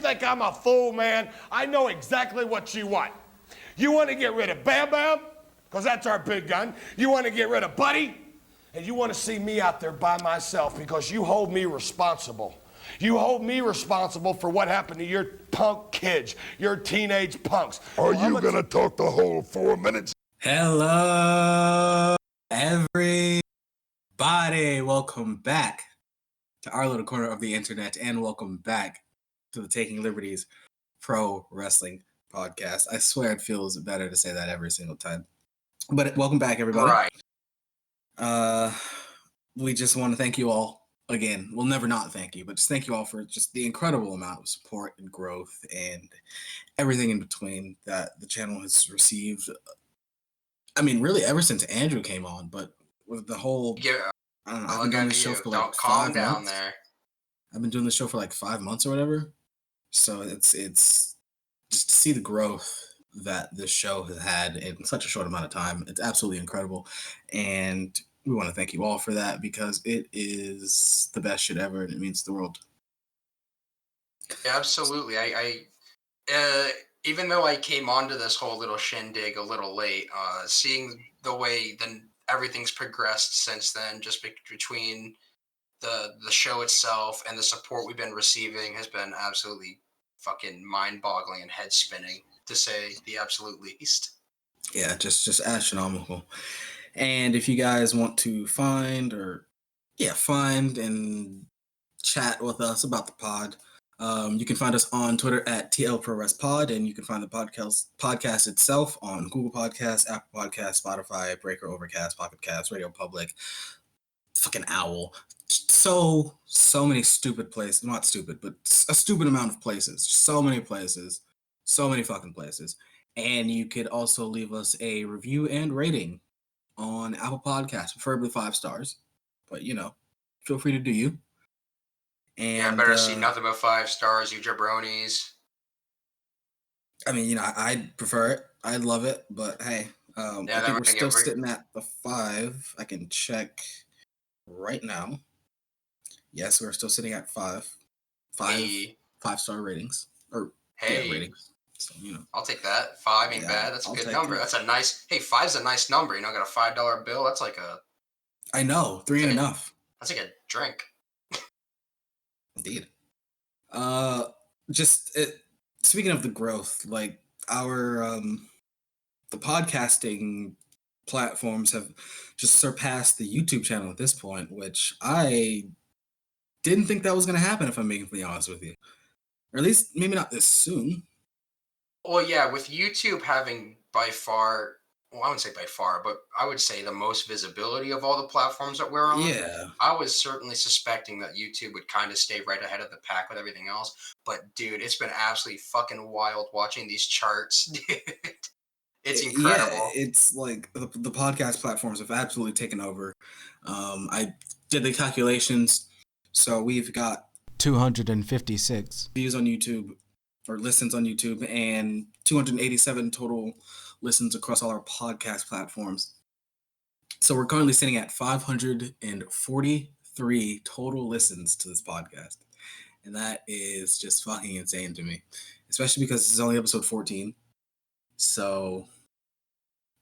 think I'm a fool, man? I know exactly what you want. You want to get rid of Bam Bam, because that's our big gun. You want to get rid of Buddy, and you want to see me out there by myself because you hold me responsible. You hold me responsible for what happened to your punk kids, your teenage punks. Are you gonna talk the whole 4 minutes? Hello, everybody. Welcome back to our little corner of the internet, and welcome back to the Taking Liberties Pro Wrestling Podcast. I swear it feels better to say that every single time. But welcome back, everybody. Right. We just want to thank you all again. We'll never not thank you, but just thank you all for just the incredible amount of support and growth and everything in between that the channel has received. I mean, really, ever since Andrew came on, but with the whole, I don't know, I've been doing this show for like 5 months. There. I've been doing this show for like 5 months or whatever. So it's just to see the growth that this show has had in such a short amount of time. It's absolutely incredible. And we want to thank you all for that because it is the best shit ever and it means the world. Yeah, absolutely. I even though I came onto this whole little shindig a little late, seeing the way then everything's progressed since then, just between the show itself and the support we've been receiving has been absolutely fucking mind-boggling and head-spinning, to say the absolute least. Yeah, just astronomical. And if you guys want to find and chat with us about the pod, you can find us on Twitter at TLProWrestPod, and you can find the podcast itself on Google Podcasts, Apple Podcasts, Spotify, Breaker, Overcast, Pocket Casts, Radio Public, fucking Owl. So many stupid places. Not stupid, but a stupid amount of places. So many places. So many fucking places. And you could also leave us a review and rating on Apple Podcasts, preferably 5 stars. But, you know, feel free to do you. And yeah, better see nothing but 5 stars, you jabronis. I mean, you know, I'd prefer it. I'd love it. But, hey, I think we're still sitting at the 5. I can check right now. Yes, we're still sitting at 5 5-star ratings. Or, ratings. So, you know, I'll take that. 5 ain't bad. That's a good number. That's a nice. Hey, 5's a nice number. You know, got a $5 bill. That's like a. I know 3 ain't enough. That's like a drink. Indeed. Speaking of the growth, like our the podcasting platforms have just surpassed the YouTube channel at this point, which I didn't think that was going to happen. If I'm being completely honest with you, or at least maybe not this soon. Well, yeah, with YouTube having by far, well, I wouldn't say by far, but I would say the most visibility of all the platforms that we're on. Yeah. I was certainly suspecting that YouTube would kind of stay right ahead of the pack with everything else. But, dude, it's been absolutely fucking wild watching these charts, dude. It's incredible. Yeah, it's like the podcast platforms have absolutely taken over. I did the calculations. So we've got 256 views on YouTube, or listens on YouTube, and 287 total listens across all our podcast platforms. So we're currently sitting at 543 total listens to this podcast. And that is just fucking insane to me, especially because this is only episode 14. So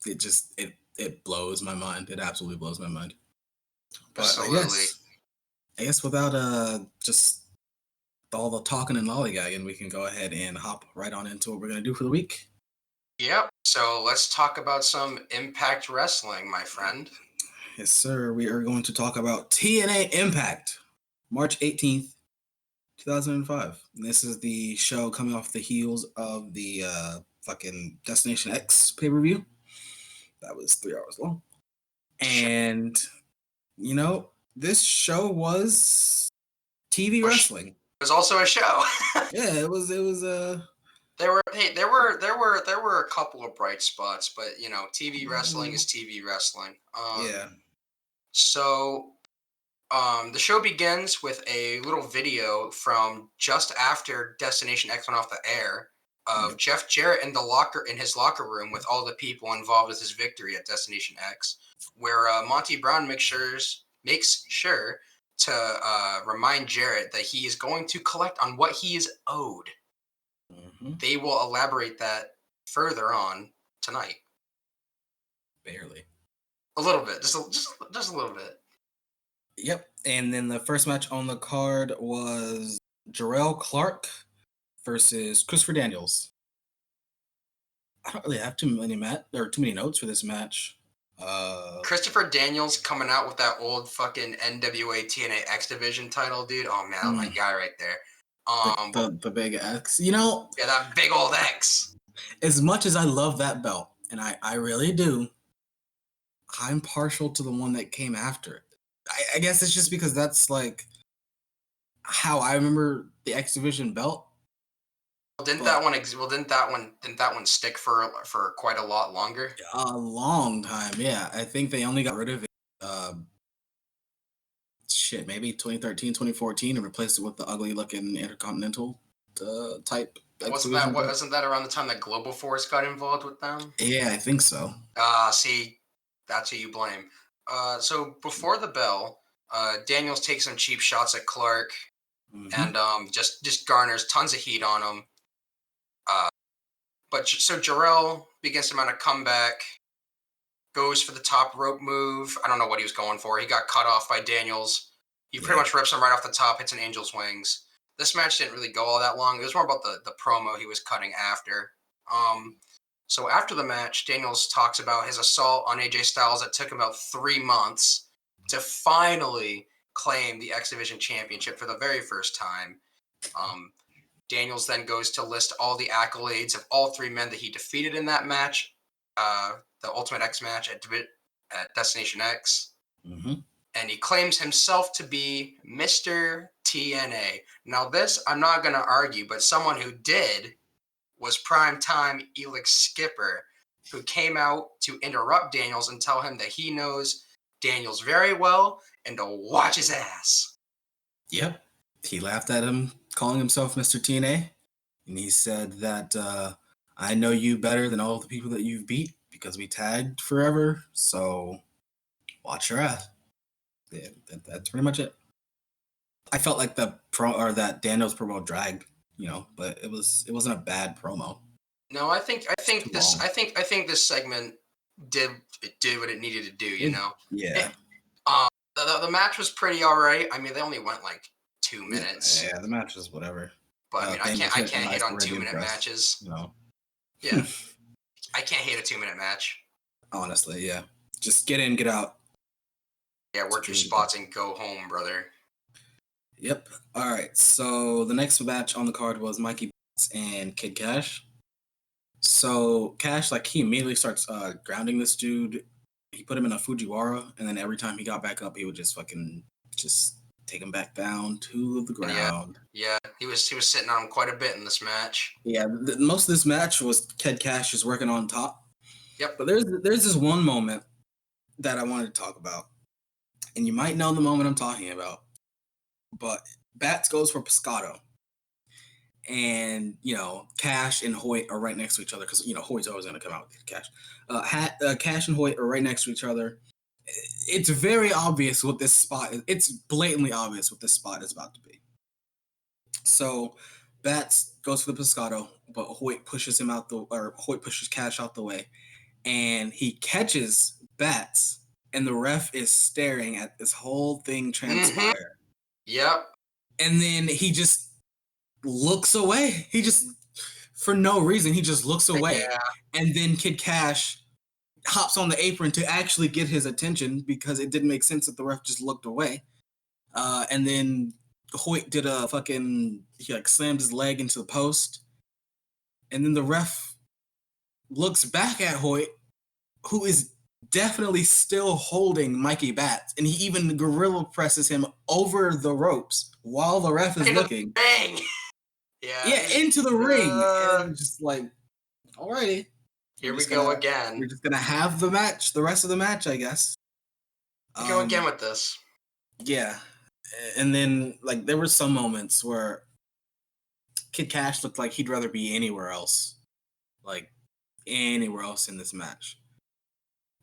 it blows my mind. It absolutely blows my mind. But absolutely. I guess without just all the talking and lollygagging, we can go ahead and hop right on into what we're going to do for the week. Yep. So let's talk about some Impact Wrestling, my friend. Yes, sir. We are going to talk about TNA Impact, March 18th, 2005. And this is the show coming off the heels of the fucking Destination X pay-per-view. That was 3 hours long. And, you know, this show was TV wrestling. It was also a show. Yeah, it was There were a couple of bright spots, but you know, TV wrestling is TV wrestling. Yeah. So the show begins with a little video from just after Destination X went off the air of Jeff Jarrett in his locker room with all the people involved with his victory at Destination X, where Monty Brown makes sure to remind Jarrett that he is going to collect on what he is owed they will elaborate that further on tonight. Barely. A little bit, just a little bit. Yep. And then the first match on the card was Jarrell Clark versus Christopher Daniels. I don't really have too many notes for this match. Christopher Daniels coming out with that old fucking NWA TNA X Division title, dude. Oh man, my guy right there. The big X. You know, yeah, that big old X. As much as I love that belt, and I really do, I'm partial to the one that came after it. I guess it's just because that's like how I remember the X Division belt. Well, didn't that one stick for quite a lot longer? A long time, yeah. I think they only got rid of it maybe 2013, 2014 and replaced it with the ugly looking Intercontinental type. Wasn't that around the time that Global Force got involved with them? Yeah, I think so. See, that's who you blame. So before the bell, Daniels takes some cheap shots at Clark, and just garners tons of heat on him. But so Jarrell begins to mount a comeback, goes for the top rope move. I don't know what he was going for. He got cut off by Daniels. He pretty much rips him right off the top, hits an Angel's Wings. This match didn't really go all that long. It was more about the promo he was cutting after. So after the match, Daniels talks about his assault on AJ Styles that took him about 3 months to finally claim the X Division Championship for the very first time. Daniels then goes to list all the accolades of all 3 men that he defeated in that match, the Ultimate X match at Destination X. And he claims himself to be Mr. TNA. Now this, I'm not going to argue, but someone who did was primetime Elix Skipper, who came out to interrupt Daniels and tell him that he knows Daniels very well and to watch his ass. Yep. He laughed at him, calling himself Mr. TNA. And he said that, I know you better than all the people that you've beat because we tagged forever. So watch your ass. Yeah, that's pretty much it. I felt like that Daniels promo dragged, but it wasn't a bad promo. No, I think this segment did what it needed to do, Yeah. The match was pretty alright. I mean, they only went like 2 minutes. Yeah, the match was whatever. But I mean, I can't hate on 2-minute matches. No. Yeah. I can't hate a 2-minute match. Honestly, yeah. Just get in, get out. Yeah, work your spots and go home, brother. Yep. All right. So the next match on the card was Mikey Batts and Kid Cash. So Cash, he immediately starts grounding this dude. He put him in a Fujiwara, and then every time he got back up, he would just take him back down to the ground. Yeah. He was sitting on him quite a bit in this match. Yeah, most of this match was Kid Cash just working on top. Yep. But there's this one moment that I wanted to talk about, and you might know the moment I'm talking about. But Batts goes for Pescado. And, Cash and Hoyt are right next to each other because, Hoyt's always going to come out with Cash. Cash and Hoyt are right next to each other. It's very obvious what this spot is. It's blatantly obvious what this spot is about to be. So Batts goes for the Pescado, but Hoyt pushes Cash out the way. And he catches Batts, and the ref is staring at this whole thing transpire. Yep. And then he just looks away. He just, for no reason, he just looks away. Yeah. And then Kid Cash hops on the apron to actually get his attention because it didn't make sense that the ref just looked away. And then Hoyt did he slammed his leg into the post. And then the ref looks back at Hoyt, who is definitely still holding Mikey Batts, and he even gorilla presses him over the ropes while the ref is looking. Bang! Yeah, into the ring. And just alrighty. Here we go again. We're just gonna have the match, the rest of the match, I guess. Go again with this. Yeah. And then there were some moments where Kid Cash looked like he'd rather be anywhere else. Anywhere else in this match.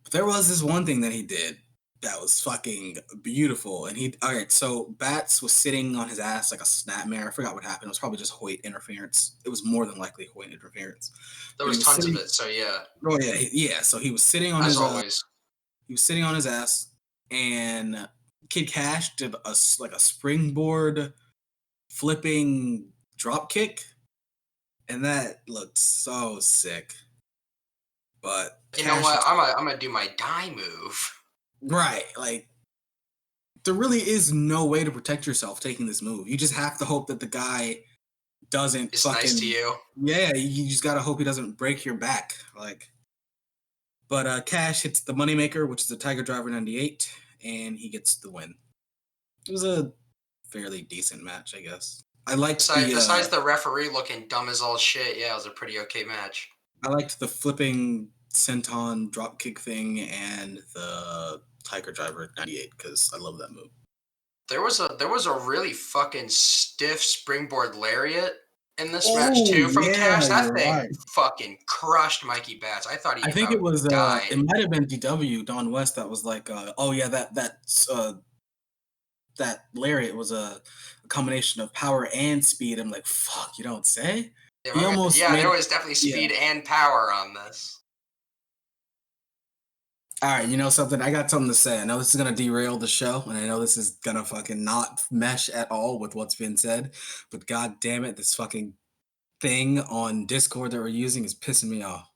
But there was this one thing that he did That was fucking beautiful. And all right, so Bats was sitting on his ass like a snapmare. I forgot what happened. It was probably just Hoyt interference. It was more than likely Hoyt interference. There But he was was tons of sitting, it, so yeah, oh yeah, yeah. So he was sitting on as his always. he was sitting on his ass, and Kid Cash did like a springboard flipping drop kick, and that looked so sick. But You know Cash what? just, I'm gonna do my die move. right, like there really is no way to protect yourself taking this move. You just have to hope that the guy doesn't It's nice to fucking, you. yeah, you just gotta hope he doesn't break your back. Like, but Cash hits the moneymaker, which is a Tiger Driver 98, and he gets the win. It was a fairly decent match, I guess. Besides the referee looking dumb as all shit, yeah, it was a pretty okay match. I liked the flipping senton dropkick thing and the Tiger Driver 98 because I love that move. There was a really fucking stiff springboard lariat in this match too from Cash. That You're thing right. fucking crushed Mikey Bats. I thought I he think about it was died. it might have been DW Don West that was like oh yeah that lariat was a combination of power and speed. I'm like, fuck, you don't say? He almost Yeah, made there it, was definitely yeah. speed and power on this. All right, you know something? I got something to say. I know this is gonna derail the show, and I know this is gonna fucking not mesh at all with what's been said. But god damn it, this fucking thing on Discord that we're using is pissing me off.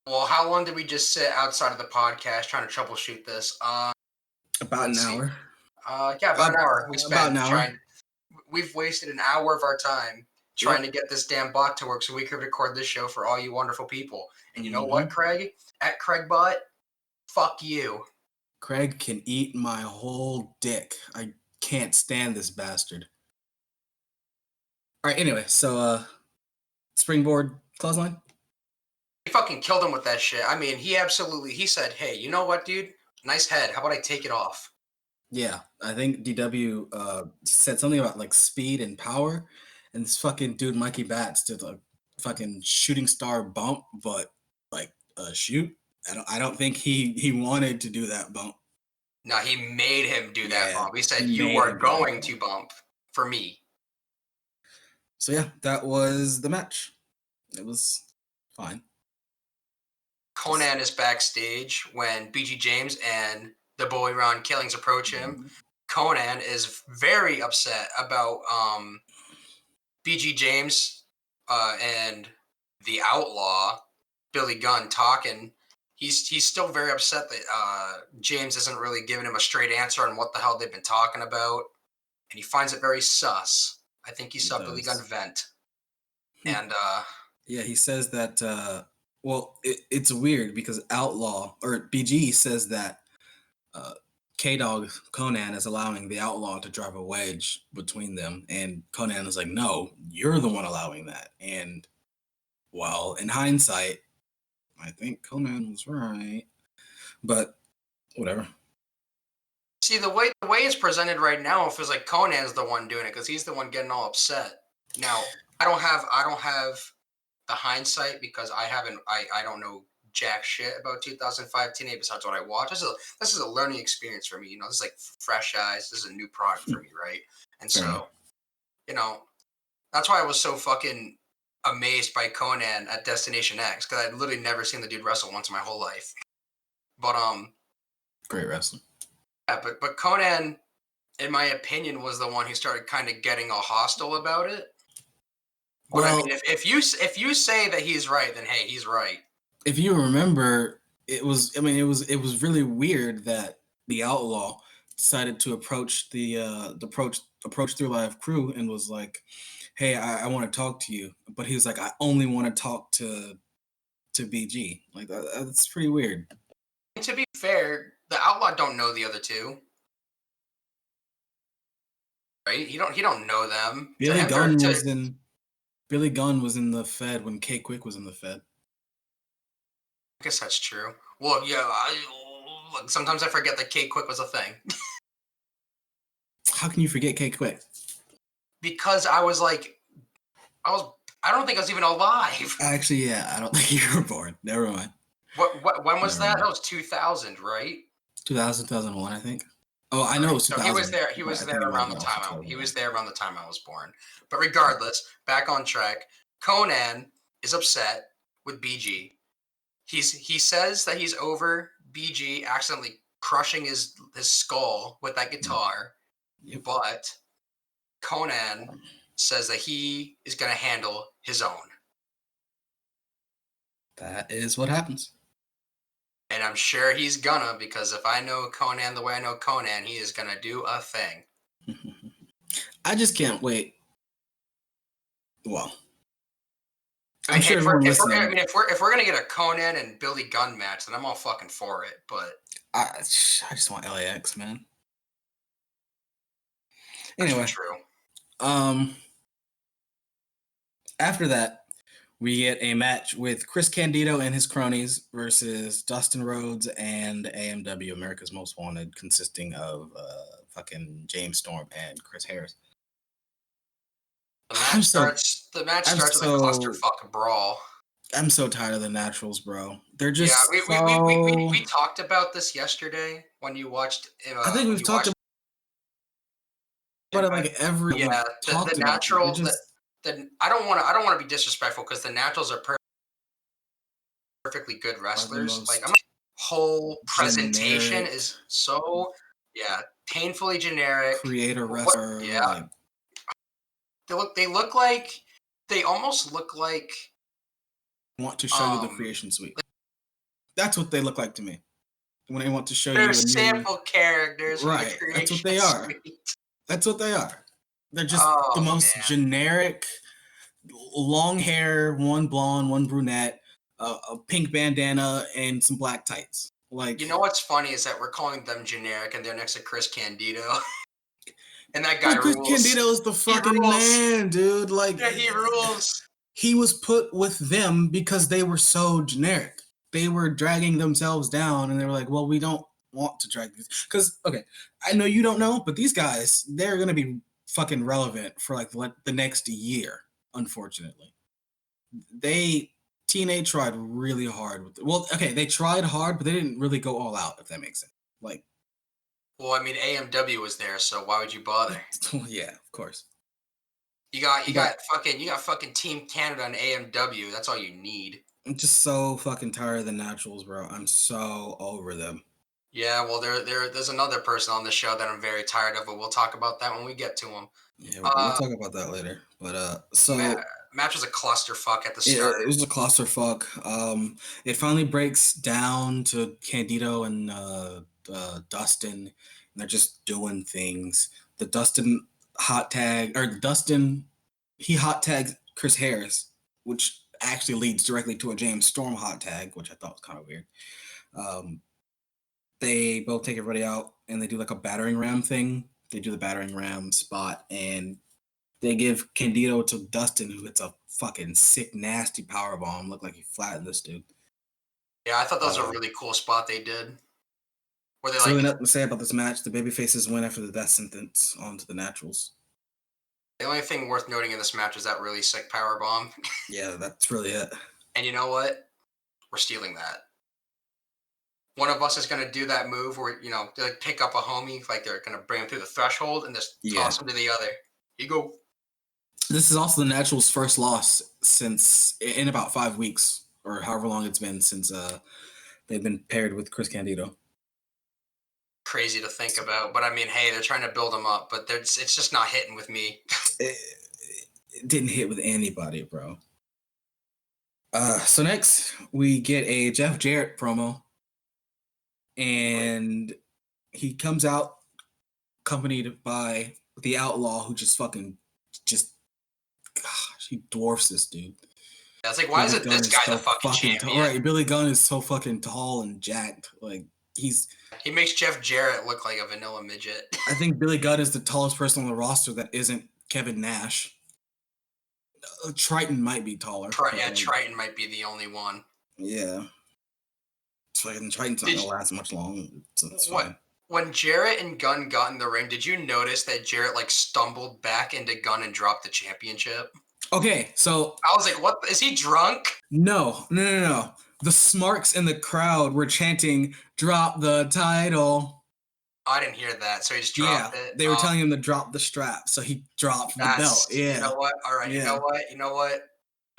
Well, how long did we just sit outside of the podcast trying to troubleshoot this? About an Let's see. hour. Yeah, about an hour. About an hour. We've wasted an hour of our time trying to get this damn bot to work so we could record this show for all you wonderful people. And you know what, Craig? At CraigBot, fuck you. Craig can eat my whole dick. I can't stand this bastard. All right, anyway, so springboard clothesline. He fucking killed him with that shit. I mean, he said, hey, you know what, dude? Nice head. How about I take it off? Yeah, I think DW said something about like speed and power, and this fucking dude Mikey Bats did a fucking shooting star bump, but like shoot. I don't think he wanted to do that bump. No, he made him do that bump. He said, you made are him do that going to bump for me. So yeah, that was the match. It was fine. Conan is backstage when BG James and the boy Ron Killings approach him. Conan is very upset about BG James and the Outlaw Billy Gunn talking. He's still very upset that James isn't really giving him a straight answer on what the hell they've been talking about, and he finds it very sus. I think he saw Billy Gunn vent, and yeah, he says that. Well, it's weird because Outlaw or BG says that K-Dog Conan is allowing the Outlaw to drive a wedge between them, and Conan is like, "No, you're the one allowing that." And well, in hindsight, I think Conan was right, but whatever. see the way it's presented right now, it feels like Conan's the one doing it because he's the one getting all upset. Now, I don't have the hindsight because I don't know jack shit about 2005 TNA besides what I watch. This is a learning experience for me. You know, this is like fresh eyes. This is a new product for me, right? And so, you know, that's why I was so fucking amazed by Conan at Destination X because I'd literally never seen the dude wrestle once in my whole life. But great wrestling. Yeah, but Conan, in my opinion, was the one who started kind of getting all hostile about it. But well, I mean, if you say that he's right, then hey, he's right. If you remember, it was really weird that the Outlaw decided to approach the approach Through Live crew and was like, "Hey, I want to talk to you," but he was like, "I only want to talk to BG." Like that's pretty weird. To be fair, the Outlaw don't know the other two. Right? He don't know them. Billy Gunn was in the Fed when K Quick was in the Fed. I guess that's true. Well, yeah, sometimes I forget that K Quick was a thing. How can you forget K Quick? Because I don't think I was even alive. Actually, yeah, I don't think you were born. Never mind. When was that? That was 2000, right? 2000, 2001, I think. Oh, I know it was 2000. So he was there. He but was I there think it might have around the been time. also He was 2001. there around the time I was born. But regardless, back on track. Conan is upset with BG. He says that he's over BG accidentally crushing his skull with that guitar. Yep. But Conan says that he is going to handle his own. That is what happens. And I'm sure he's gonna, because if I know Conan the way I know Conan, he is gonna do a thing. I just can't wait. Well, I I'm mean, sure hey, everyone listening. if we're gonna get a Conan and Billy Gunn match, then I'm all fucking for it. But I just want LAX, man. Anyway, true. After that, we get a match with Chris Candido and his cronies versus Dustin Rhodes and AMW, America's Most Wanted, consisting of fucking James Storm and Chris Harris. The match starts with a clusterfuck brawl. I'm so tired of the Naturals, bro. They're just we talked about this yesterday when you watched. I think we've talked about it like every the Naturals. I don't want to be disrespectful because the Naturals are perfectly good wrestlers. Like, whole presentation is so painfully generic. Creator wrestler, like, they almost look like want to show you the creation suite. That's what they look like to me. When they want to show you they're sample characters, right? That's what they are. That's what they are. They're just the most generic, long hair, one blonde, one brunette, a pink bandana, and some black tights. Like, you know what's funny is that we're calling them generic, and they're next to Chris Candido, and that guy Chris rules. Candido is the fucking man, dude. Like, yeah, he rules. He was put with them because they were so generic. They were dragging themselves down, and they were like, well, we don't want to drag these. Because, okay, I know you don't know, but these guys, they're going to be fucking relevant for, like, the next year, unfortunately. TNA tried really hard with it. Well, okay, they tried hard, but they didn't really go all out, if that makes sense. Like, well, I mean, AMW was there, so why would you bother? Yeah, of course. You got fucking Team Canada and AMW. That's all you need. I'm just so fucking tired of the Naturals, bro. I'm so over them. Yeah, well, there's another person on the show that I'm very tired of, but we'll talk about that when we get to him. Yeah, we'll talk about that later. But match was a clusterfuck at the start. It was a clusterfuck. It finally breaks down to Candido and Dustin, and they're just doing things. The Dustin he hot tags Chris Harris, which actually leads directly to a James Storm hot tag, which I thought was kind of weird. They both take everybody out and they do like a battering ram thing. They do the battering ram spot and they give Candido to Dustin, who hits a fucking sick, nasty powerbomb. Looked like he flattened this dude. Yeah, I thought that was a really cool spot they did. There's really nothing to say about this match. The babyfaces win after the death sentence onto the Naturals. The only thing worth noting in this match is that really sick powerbomb. Yeah, that's really it. And you know what? We're stealing that. One of us is going to do that move where, they like pick up a homie, like they're going to bring him through the threshold and just toss him to the other. You go. This is also the Naturals' first loss in about 5 weeks, or however long it's been since they've been paired with Chris Candido. Crazy to think about, but I mean, hey, they're trying to build him up, but it's just not hitting with me. It didn't hit with anybody, bro. So next we get a Jeff Jarrett promo, and he comes out accompanied by the Outlaw, who he dwarfs this dude. Yeah, it's like, why is it this guy the fucking champion? Right, Billy Gunn is so fucking tall and jacked. Like, he makes Jeff Jarrett look like a vanilla midget. I think Billy Gunn is the tallest person on the roster that isn't Kevin Nash. Triton might be taller. Triton might be the only one. Yeah. Triton's not going to last much long. So it's fine. When Jarrett and Gunn got in the ring, did you notice that Jarrett stumbled back into Gunn and dropped the championship? Okay, so I was like, what? Is he drunk? No. the smarks in the crowd were chanting, "Drop the title." I didn't hear that, so he just dropped it. They were telling him to drop the strap, so he dropped the belt. Yeah. You know what? All right. Yeah. You know what?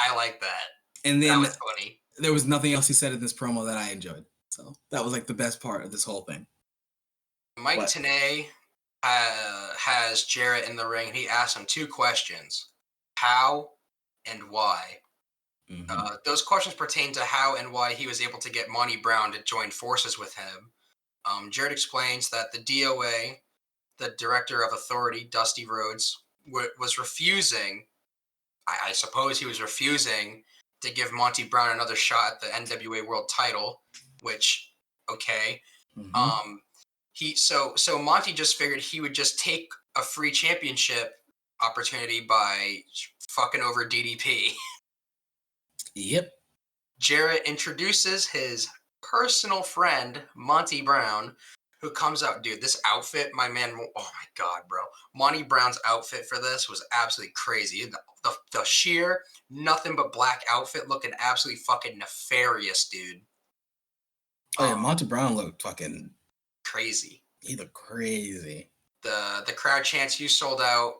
I like that. And then that was funny. There was nothing else he said in this promo that I enjoyed. So that was like the best part of this whole thing. Mike Tenay has Jarrett in the ring. He asked him 2 questions: how and why. Those questions pertain to how and why he was able to get Monty Brown to join forces with him. Jarrett explains that the DOA, the Director of Authority, Dusty Rhodes, was refusing. I suppose he was refusing to give Monty Brown another shot at the NWA World Title, which, okay. So Monty just figured he would just take a free championship opportunity by fucking over DDP. Yep. Jarrett introduces his personal friend, Monty Brown, who comes out. Dude, this outfit, my man, oh my God, bro. Monty Brown's outfit for this was absolutely crazy. The sheer, nothing but black outfit looking absolutely fucking nefarious, dude. Oh, yeah, Monty Brown looked fucking crazy. He looked crazy. The crowd chants, "You sold out."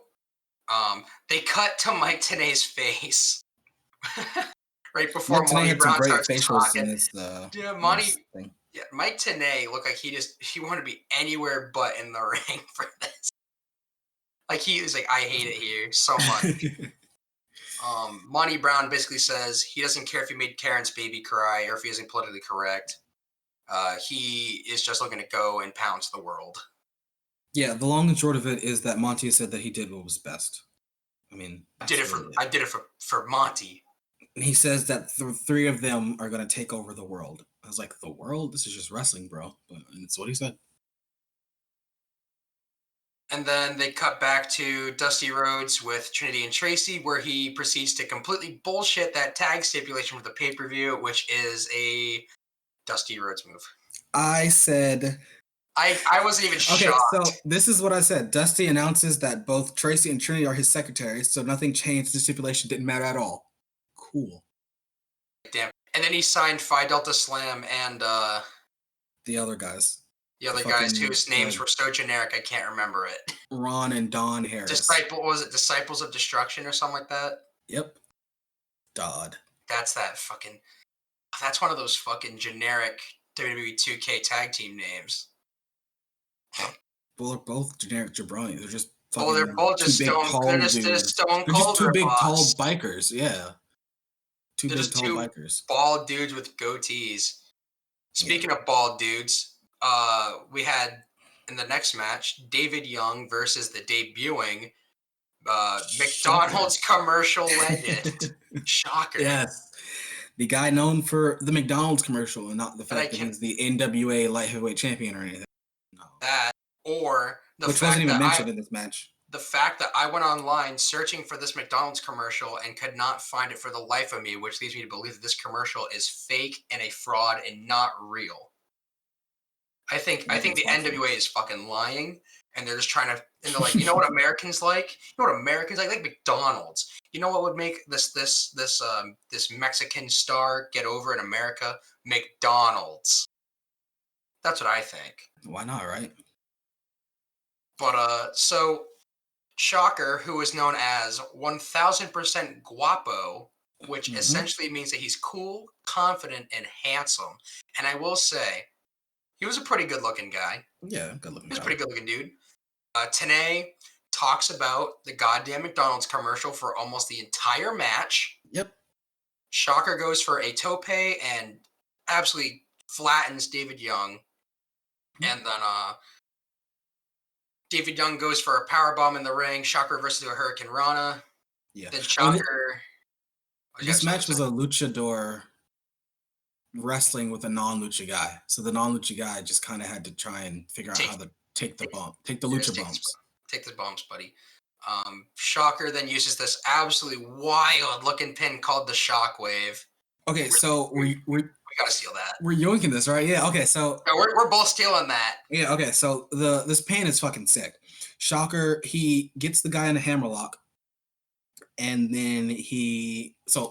They cut to Mike Tenay's face. Right before Monty Brown starts talking. Mike Tenay looked like he wanted to be anywhere but in the ring for this. Like he was like, I hate it here so much. Monty Brown basically says he doesn't care if he made Karen's baby cry or if he isn't politically correct. He is just looking to go and pounce the world. Yeah, the long and short of it is that Monty said that he did what was best. I mean, I did it for Monty. And he says that the 3 of them are going to take over the world. I was like, the world? This is just wrestling, bro. But it's what he said. And then they cut back to Dusty Rhodes with Trinity and Tracy, where he proceeds to completely bullshit that tag stipulation for the pay-per-view, which is a Dusty Rhodes move. I said... I wasn't even shocked. Okay, so this is what I said. Dusty announces that both Tracy and Trinity are his secretaries, so nothing changed. The stipulation didn't matter at all. Cool. Damn. And then he signed Phi Delta Slam and the other guys. The other guys whose names were so generic I can't remember it. Ron and Don Harris. Disciples of Destruction or something like that? Yep. Dodd. That's one of those fucking generic WWE 2K tag team names. Well, they're both generic jabronis. They're just they're both just stone cold. They're just two big tall bikers. Yeah. Two big tall bikers. Bald dudes with goatees. Speaking of bald dudes, we had in the next match David Young versus the debuting McDonald's commercial legend. Shocker. Yes. The guy known for the McDonald's commercial and not the fact that he's the NWA light heavyweight champion or anything. No. That or the Which fact wasn't even that mentioned in this match. The fact that I went online searching for this McDonald's commercial and could not find it for the life of me, which leads me to believe that this commercial is fake and a fraud and not real. I think the NWA is fucking lying, and they're just trying to. And they're like, you know what Americans like? You know what Americans like? Like McDonald's. You know what would make this Mexican star get over in America? McDonald's. That's what I think. Why not, right? But so Shocker, who is known as 1000% guapo, which essentially means that he's cool, confident, and handsome. And I will say, he was a pretty good-looking guy. Yeah, good-looking. He was a pretty good-looking dude. Tenay talks about the goddamn McDonald's commercial for almost the entire match. Yep. Shocker goes for a tope and absolutely flattens David Young. And then David Young goes for a powerbomb in the ring. Shocker versus a Hurricane Rana. Yeah. Then Shocker. This match was a luchador wrestling with a non-lucha guy. So the non-lucha guy just kind of had to try and figure out how to take the bump. Take the lucha bumps. Take the bumps, buddy. Shocker then uses this absolutely wild-looking pin called the Shockwave. Okay, so we gotta steal that. We're yoinking this, right? Yeah. Okay, so we're both stealing that. Yeah. Okay, so this pin is fucking sick. Shocker, he gets the guy in a hammerlock, and then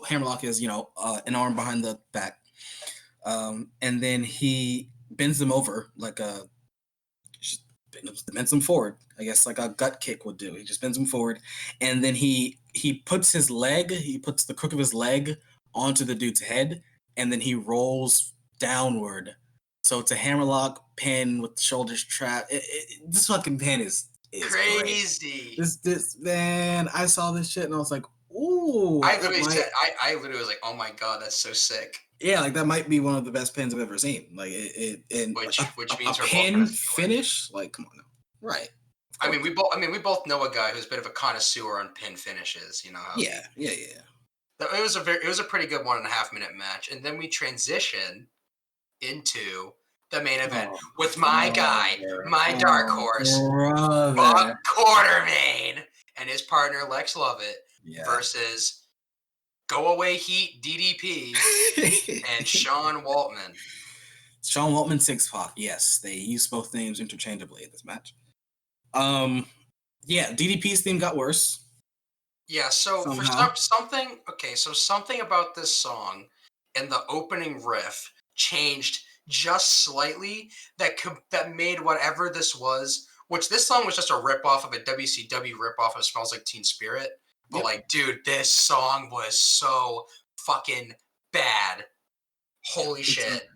hammerlock is an arm behind the back. And then he bends them over like just bends them forward. I guess like a gut kick would do. He just bends them forward, and then he puts the crook of his leg onto the dude's head, and then he rolls downward. So it's a hammerlock pin with the shoulders trapped. This fucking pin is crazy. Great. This man, I saw this shit and I was like, ooh. I literally was like, oh my god, that's so sick. Yeah, like that might be one of the best pins I've ever seen. Like which means a we're pin both finish. Like, come on now. Right. I mean, we both know a guy who's a bit of a connoisseur on pin finishes. You know how? Yeah. It was a pretty good 1.5 minute match, and then we transition into the main event with my guy, my dark horse, Buck Quartermain, and his partner Lex Lovett versus Go Away Heat DDP and Sean Waltman. Sean Waltman, 6 Pac. Yes, they use both names interchangeably in this match. Yeah, DDP's theme got worse. Yeah, so somehow. Something about this song and the opening riff changed just slightly that made whatever this was, which this song was just a ripoff of a WCW ripoff of Smells Like Teen Spirit. But like, dude, this song was so fucking bad. Holy shit.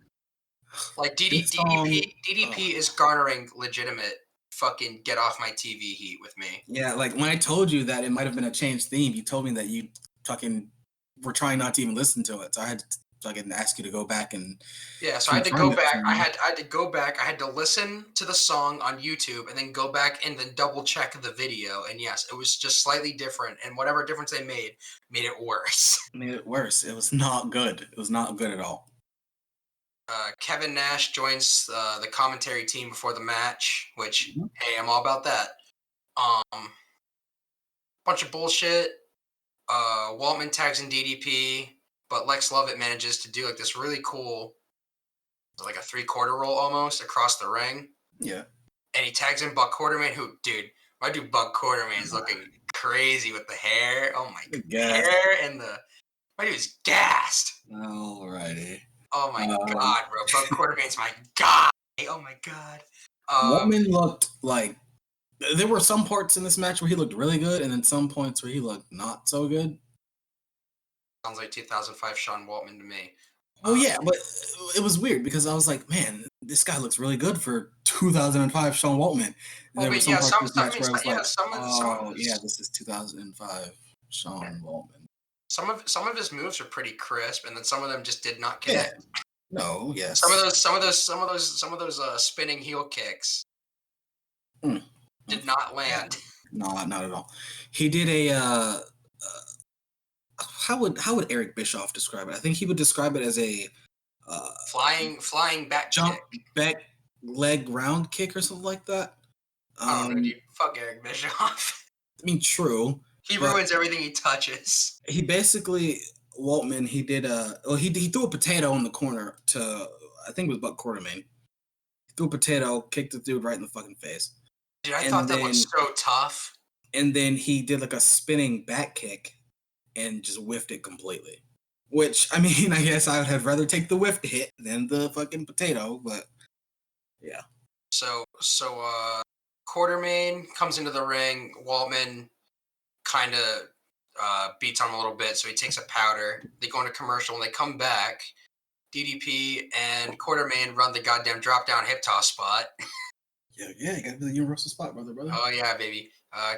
Like DDP is garnering legitimate fucking get off my TV heat with me. Yeah, like when I told you that it might have been a changed theme, you told me that you fucking were trying not to even listen to it. So I had to fucking ask you to go back and so I had to go back. I had to go back. I had to listen to the song on YouTube and then go back and then double check the video. And yes, it was just slightly different. And whatever difference they made it worse. Made it worse. It was not good. It was not good at all. Kevin Nash joins the commentary team before the match, which, hey, I'm all about that. Bunch of bullshit. Waltman tags in DDP, but Lex Lovett manages to do like this really cool, like a 3/4 roll almost across the ring. Yeah. And he tags in Buck Quartermain, who, dude, my dude Buck Quartermain is looking crazy with the hair. Oh my god. Hair and my dude's gassed. Alrighty. Oh my god, bro. Buck Quartermain's my guy. Oh my god. Waltman looked like there were some parts in this match where he looked really good, and then some points where he looked not so good. Sounds like 2005 Sean Waltman to me. Oh yeah, but it was weird because I was like, man, this guy looks really good for 2005 Sean Waltman. And there were some parts in this match where I was like, this is 2005 Sean Waltman. Some of his moves are pretty crisp, and then some of them just did not connect. Yeah. No, yes. Some of those spinning heel kicks did not land. No, not at all. He did a how would Eric Bischoff describe it? I think he would describe it as a flying back jump kick. Back leg round kick or something like that. I don't know, dude. Fuck Eric Bischoff. I mean, true. He ruins everything he touches. He basically Waltman. He did he threw a potato in the corner to I think it was Buck Quartermain. He threw a potato, kicked the dude right in the fucking face. Dude, I thought that was so tough. And then he did like a spinning back kick and just whiffed it completely. Which, I mean, I guess I would have rather take the whiffed hit than the fucking potato, but yeah. So Quartermain comes into the ring. Waltman kind of beats on him a little bit, so he takes a powder. They go into commercial. When they come back, DDP and Quartermain run the goddamn drop-down hip toss spot. Yeah, you got the universal spot, brother. Oh, yeah, baby.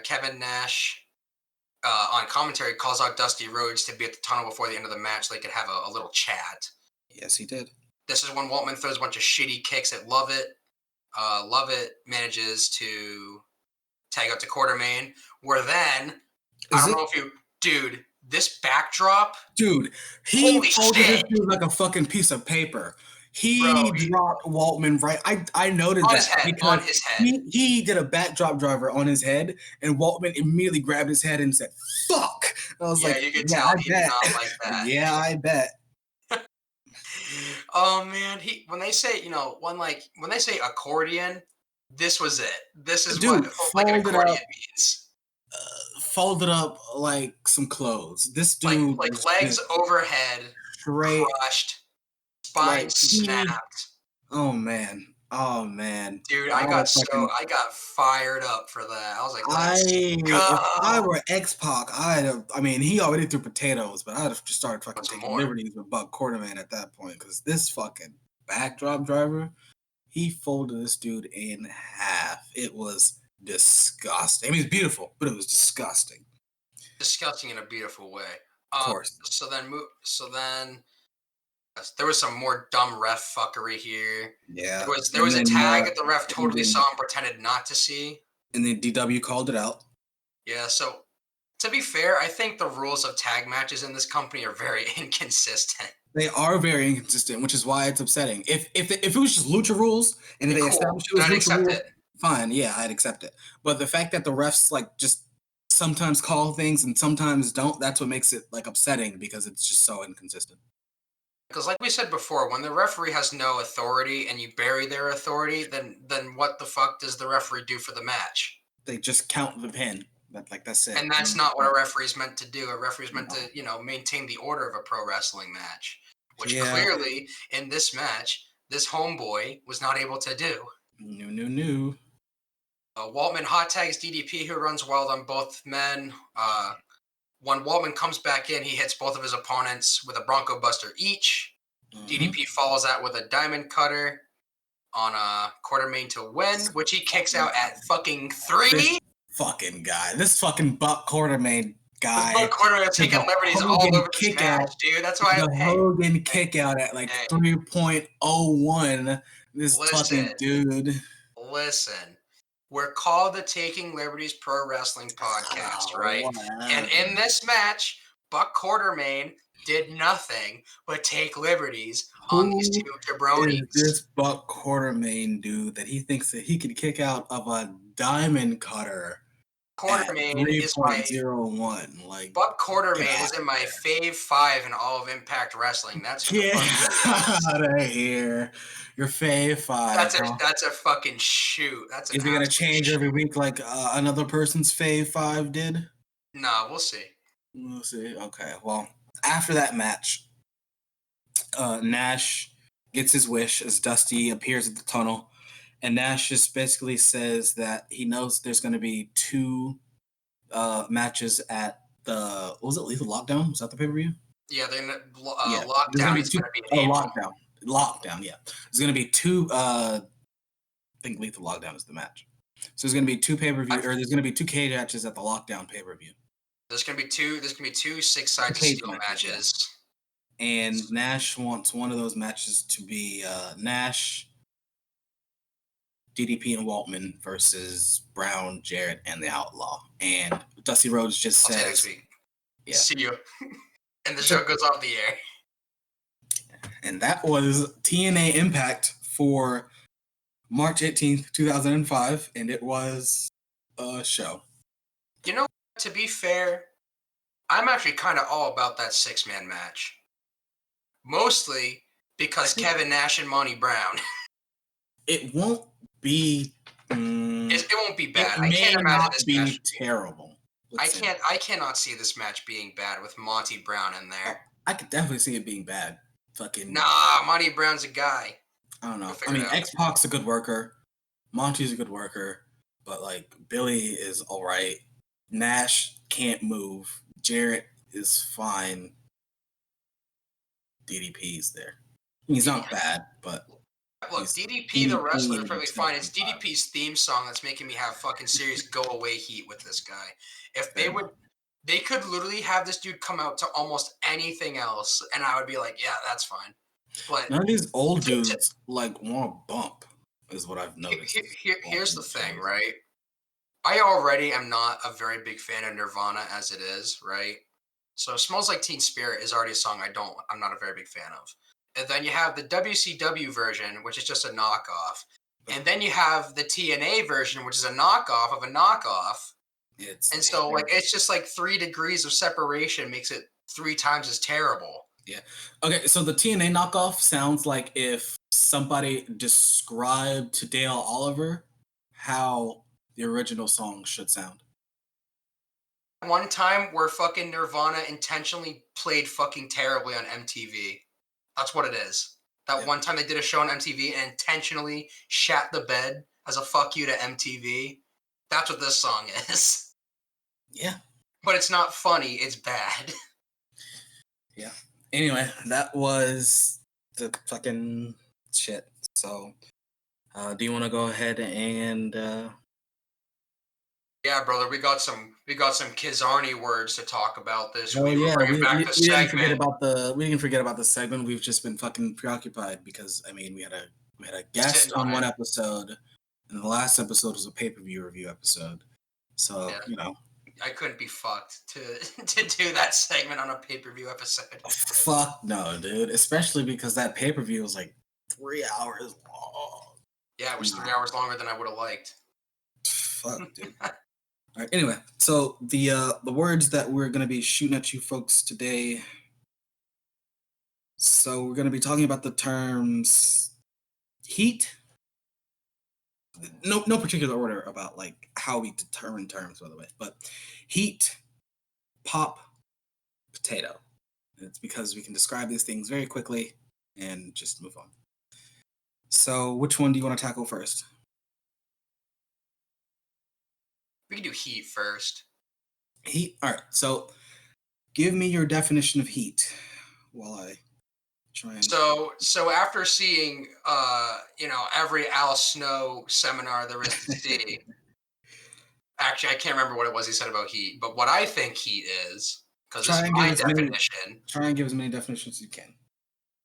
Kevin Nash on commentary calls out Dusty Rhodes to be at the tunnel before the end of the match so they could have a little chat. Yes, he did. This is when Waltman throws a bunch of shitty kicks at Lovett. Lovett manages to tag out to Quartermain, where then, dude, this backdrop. Dude, he folded this dude like a fucking piece of paper. He dropped Waltman right. I noted on that his head, because on his head. He did a backdrop driver on his head, and Waltman immediately grabbed his head and said, "Fuck!" And I was like, you could tell he did not like that. Yeah, I bet. Oh man, when they say accordion, this was it. This is what like an accordion means. Folded up like some clothes. This dude like legs overhead, crushed, spine snapped. Oh man. Dude, I got fired up for that. I was like, let's If I go. were X-Pac, he already threw potatoes, but I'd have just started fucking What's taking more? liberties with Buck Quarterman at that point, because this fucking backdrop driver, he folded this dude in half. It was disgusting. I mean, it's beautiful, but it was disgusting. Disgusting in a beautiful way. Of course. So then there was some more dumb ref fuckery here. Yeah. There was a tag that the ref totally saw and pretended not to see. And then DW called it out. Yeah, so to be fair, I think the rules of tag matches in this company are very inconsistent. They are very inconsistent, which is why it's upsetting. If it was just lucha rules and if they established it was lucha rules, fine, yeah, I'd accept it. But the fact that the refs like just sometimes call things and sometimes don't, that's what makes it like upsetting because it's just so inconsistent. Because like we said before, when the referee has no authority and you bury their authority, then what the fuck does the referee do for the match? They just count the pin. That's it. And that's not what a referee is meant to do. A referee is meant to, maintain the order of a pro wrestling match, which clearly in this match, this homeboy was not able to do. No. Waltman hot tags DDP, who runs wild on both men. When Waltman comes back in, he hits both of his opponents with a Bronco Buster each. DDP follows that with a Diamond Cutter on a Quartermain to win, which he kicks out at fucking 3. This fucking guy. This fucking Buck Quartermain guy. Buck Quartermain is taking liberties all over this match, dude. That's why the Hogan kick out at like 3.01. This fucking dude. Listen. We're called the Taking Liberties Pro Wrestling Podcast, right? And in this match, Buck Quartermain did nothing but take liberties on these two jabronis. Is this Buck Quartermain dude that he thinks that he can kick out of a Diamond Cutter? Quartermain is my 3.01. Like Buck Quartermain is in my fave 5 in all of Impact Wrestling. That's get out of here. Your fave 5. That's a fucking shoot. Is it gonna change every week like another person's fave 5 did? No, we'll see. We'll see. Okay. Well, after that match, Nash gets his wish as Dusty appears at the tunnel. And Nash just basically says that he knows there's going to be 2 matches at the, what was it, Lethal Lockdown? Was that the pay-per-view? Yeah, Lockdown is going to be in April. Lockdown, yeah. There's going to be 2, I think Lethal Lockdown is the match. So there's going to be 2 pay-per-view, or there's going to be 2 cage matches at the Lockdown pay-per-view. There's going to be 2 6-sided steel matches. And Nash wants one of those matches to be Nash, DDP and Waltman versus Brown, Jarrett, and the Outlaw. And Dusty Rhodes just says, I'll see you next week. Yeah. See you. And the show goes off the air. And that was TNA Impact for March 18th, 2005. And it was a show. You know, to be fair, I'm actually kind of all about that 6-man match. Mostly because Kevin Nash and Monty Brown. It won't be. It won't be bad. I can't imagine this be match terrible. I cannot see this match being bad with Monty Brown in there. I could definitely see it being bad. Fucking nah, Monty Brown's a guy. I don't know. I mean, X-Pac's a good worker. Monty's a good worker, but like Billy is all right. Nash can't move. Jarrett is fine. DDP's there. He's not bad, but look, DDP the wrestler is perfectly fine. It's DDP's theme song that's making me have fucking serious go away heat with this guy. If they could literally have this dude come out to almost anything else, and I would be like, yeah, that's fine. But none of these old dudes like want to bump, is what I've noticed. Here's the thing, right? I already am not a very big fan of Nirvana as it is, right? So Smells Like Teen Spirit is already a song I'm not a very big fan of. And then you have the WCW version, which is just a knockoff. And then you have the TNA version, which is a knockoff of a knockoff. It's just like 3 degrees of separation makes it 3 times as terrible. Yeah. Okay, so the TNA knockoff sounds like if somebody described to Dale Oliver how the original song should sound. One time where fucking Nirvana intentionally played fucking terribly on MTV. That's what it is. That one time they did a show on MTV and intentionally shat the bed as a fuck you to MTV. That's what this song is. Yeah. But it's not funny, it's bad. Yeah. Anyway, that was the fucking shit. So, do you want to go ahead and Yeah, brother, we got some Kizarny words to talk about this Oh week. yeah, We're bringing back the we didn't forget segment. about the segment. We've just been fucking preoccupied because I mean we had a guest Sitting on on one it. episode, and the last episode was a pay-per-view review episode. So Yeah. you know, I couldn't be fucked to do that segment on a pay-per-view episode. fuck no, dude. Especially because that pay-per-view was like 3 hours long. Yeah, it was Nah. 3 hours longer than I would have liked. Fuck, dude. All right. Anyway, so the words that we're gonna be shooting at you folks today. So we're gonna be talking about the terms heat. No particular order about like how we determine terms, by the way, but heat, pop, potato. And it's because we can describe these things very quickly and just move on. So which one do you want to tackle first? We can do heat first. Heat. All right. So give me your definition of heat while I try and. So after seeing every Al Snow seminar there is to see, actually I can't remember what it was he said about heat, but what I think heat is, because this Try is and give my as many- definition. Try and give as many definitions as you can.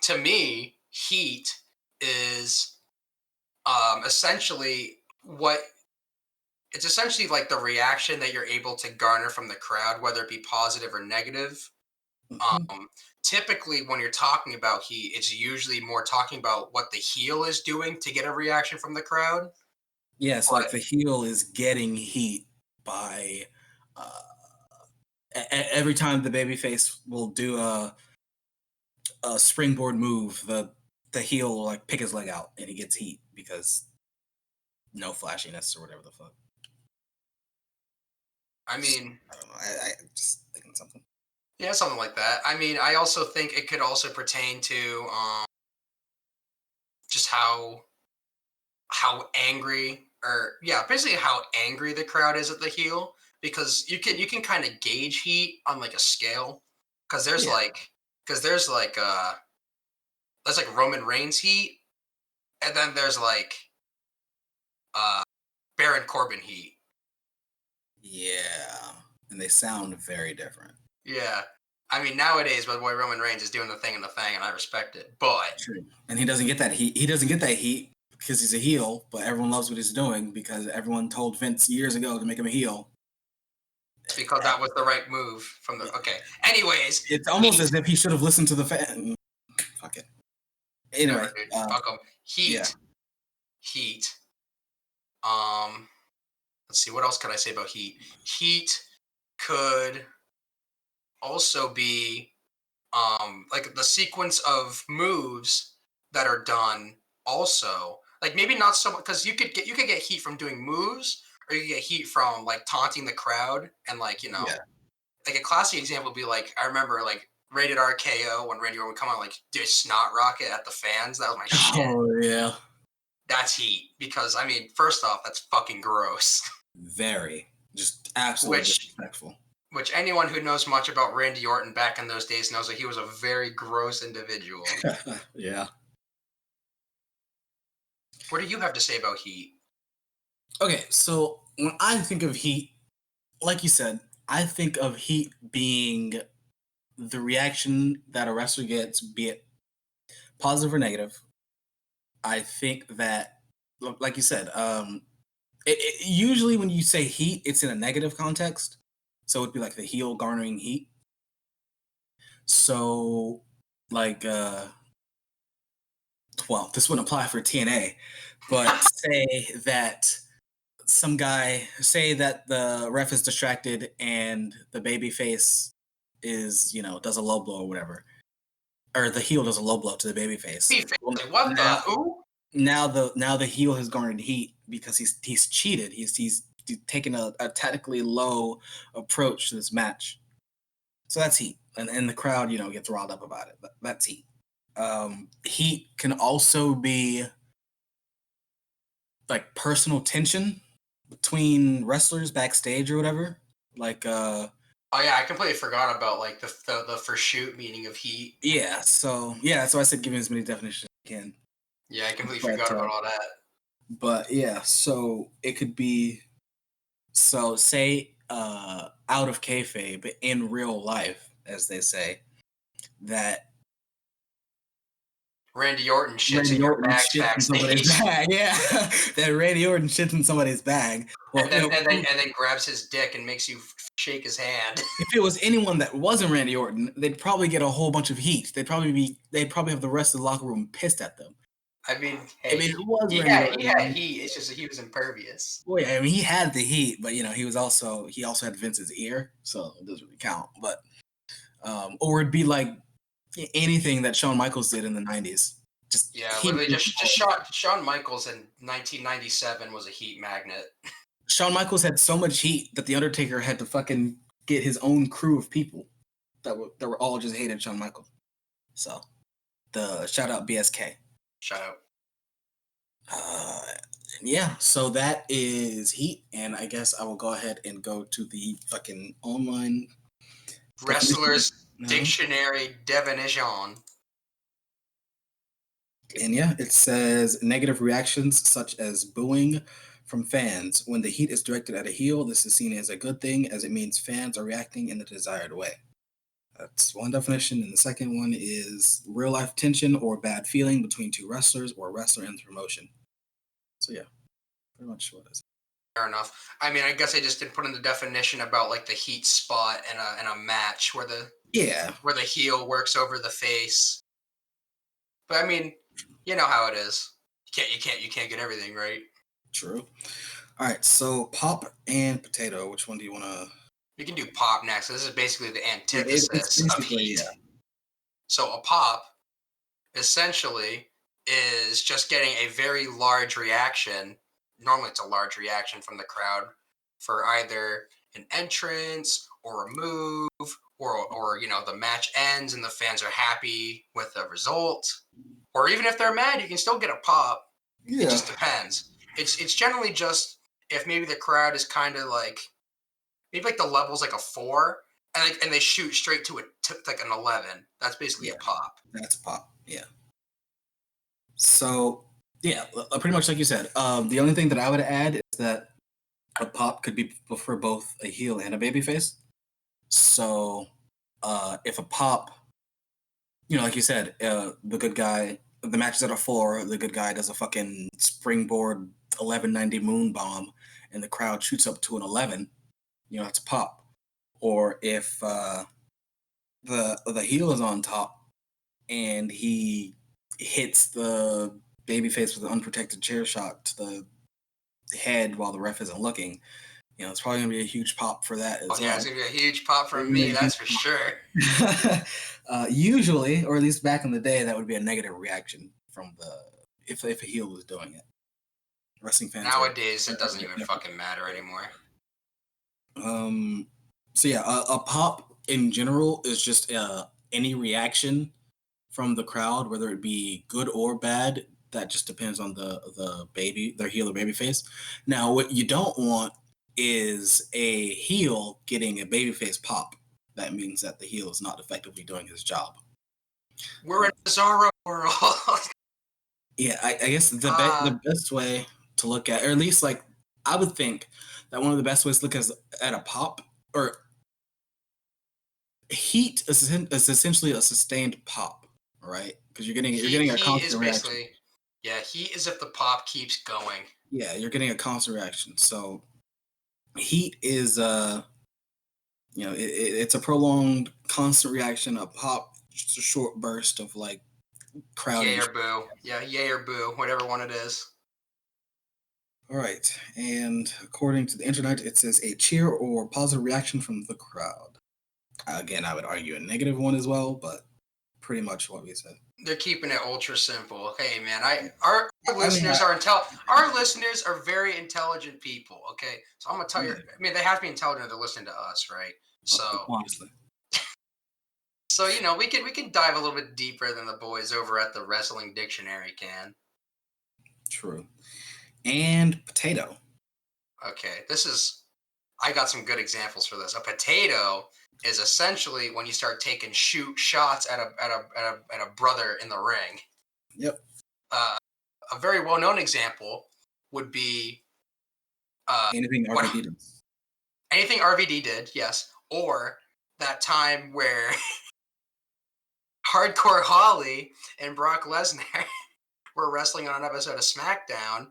To me, heat is essentially what it's essentially like the reaction that you're able to garner from the crowd, whether it be positive or negative. Mhm. Typically, when you're talking about heat, it's usually more talking about what the heel is doing to get a reaction from the crowd. Yes, like the heel is getting heat by every time the babyface will do a springboard move, the heel will like pick his leg out and he gets heat because no flashiness or whatever the fuck. I mean, I don't know. I just thinking something. yeah, something like that. I mean, I also think it could also pertain to just how angry, or yeah, basically how angry the crowd is at the heel, because you can kind of gauge heat on like a scale, because there's Yeah. there's like Roman Reigns heat, and then there's like Baron Corbin heat. Yeah, and they sound very different. Yeah. I mean, nowadays, my boy Roman Reigns is doing the thing, and I respect it. But True. And he doesn't get that heat. He doesn't get that heat because he's a heel, but everyone loves what he's doing because everyone told Vince years ago to make him a heel. because that was the right move from the. Okay. Anyways, It's almost heat. as if he should have listened to the fan. Fuck it. Anyway, Whatever, dude. Fuck 'em. Heat. yeah. Heat. Let's see. What else could I say about heat? Heat could also be like the sequence of moves that are done. Also, like maybe not so much, because you could get heat from doing moves, or you could get heat from like taunting the crowd, and like Yeah. like a classic example would be like, I remember like Rated RKO when Randy Orton would come on like do a snot rocket at the fans. That was my shit. Oh yeah. That's heat, because I mean, first off, that's fucking gross. Very. Just absolutely disrespectful. Which anyone who knows much about Randy Orton back in those days knows that he was a very gross individual. Yeah. What do you have to say about heat? Okay, so when I think of heat, like you said, I think of heat being the reaction that a wrestler gets, be it positive or negative. I think that, like you said, usually when you say heat, it's in a negative context. So it'd be like the heel garnering heat. So, like, well, this wouldn't apply for TNA, but say that say that the ref is distracted and the baby face is, does a low blow or whatever, or the heel does a low blow to the baby face. What the who? Now the heel has garnered heat because he's cheated. He's taken a tactically low approach to this match. So that's heat, and the crowd gets riled up about it. That's heat. Heat can also be like personal tension between wrestlers backstage or whatever. Like, Oh yeah, I completely forgot about like the for shoot meaning of heat. yeah. So yeah, so I said giving as many definitions as I can. Yeah, I completely But, forgot about all that. But yeah, so it could be say out of kayfabe, but in real life, as they say, that Randy Orton shits Randy in your Orton bags shits in somebody's backstage, bag. Yeah, that Randy Orton shits in somebody's bag. Well, and then grabs his dick and makes you shake his hand. if it was anyone that wasn't Randy Orton, they'd probably get a whole bunch of heat. They'd probably have the rest of the locker room pissed at them. I mean, I hey, mean, it was he Randy had Orton. heat. It's just that he was impervious. Well, yeah, I mean, he had the heat, but he also had Vince's ear, so it doesn't really count. But or it'd be like anything that Shawn Michaels did in the '90s. Just Yeah, heat. literally just Shawn Michaels in 1997 was a heat magnet. Shawn Michaels had so much heat that the Undertaker had to fucking get his own crew of people that were all just hated Shawn Michaels. So, the shout out BSK. Shout out. Yeah, so that is heat, and I guess I will go ahead and go to the fucking online Wrestler's definition. Dictionary definition. And yeah, it says negative reactions such as booing from fans. When the heat is directed at a heel, this is seen as a good thing as it means fans are reacting in the desired way. That's one definition. And the second one is real life tension or bad feeling between two wrestlers or a wrestler and the promotion. So yeah, pretty much what it is. Fair enough. I mean, I guess I just didn't put in the definition about like the heat spot in a match where the heel works over the face. But I mean, you know how it is. You can't get everything right. True. All right, so pop and potato. Which one do you want to? You can do pop next. This is basically the antithesis of heat. Yeah. So a pop essentially is just getting a very large reaction. Normally it's a large reaction from the crowd for either an entrance or a move or the match ends and the fans are happy with the result. Or even if they're mad, you can still get a pop. Yeah. It just depends. It's generally just if maybe the crowd is kind of like maybe like the level's like a 4 and they shoot straight to like an 11. That's basically a pop. That's a pop. Yeah. So yeah, pretty much like you said. The only thing that I would add is that a pop could be for both a heel and a babyface. So if a pop, like you said, the good guy, the match is at a 4, the good guy does a fucking springboard 1190 moon bomb, and the crowd shoots up to an 11. It's a pop. Or if the heel is on top and he hits the babyface with an unprotected chair shot to the head while the ref isn't looking, it's probably gonna be a huge pop for that as well. Yeah, it's gonna be a huge pop from me, that's for sure. Usually, or at least back in the day, that would be a negative reaction from if a heel was doing it. Wrestling fans nowadays it doesn't even fucking matter anymore. So yeah, a pop in general is just any reaction from the crowd, whether it be good or bad. That just depends on their heel or baby face. Now, what you don't want is a heel getting a babyface pop. That means that the heel is not effectively doing his job. We're in a bizarro world. Yeah, I guess the best way to look at, or at least like I would think that one of the best ways to look at a pop or heat is essentially a sustained pop, right? Because you're getting a constant reaction. Yeah, heat is if the pop keeps going. Yeah, you're getting a constant reaction. So heat is it's a prolonged constant reaction. A pop, just a short burst of like crowd. Yay or boo. Yeah, yay or boo, whatever one it is. All right, and according to the internet, it says a cheer or positive reaction from the crowd. Again, I would argue a negative one as well, but pretty much what we said. They're keeping it ultra simple. Hey, man, our listeners our listeners are very intelligent people. Okay, so I'm gonna tell you. I mean, they have to be intelligent. They're listening to us, right? So obviously. So we can dive a little bit deeper than the boys over at the Wrestling Dictionary can. True. And potato. Okay, I got some good examples for this. A potato is essentially when you start taking shots at a brother in the ring. Yep. A very well known example would be Anything what- RVD does. anything RVD did, yes, or that time where Hardcore Holly and Brock Lesnar were wrestling on an episode of SmackDown,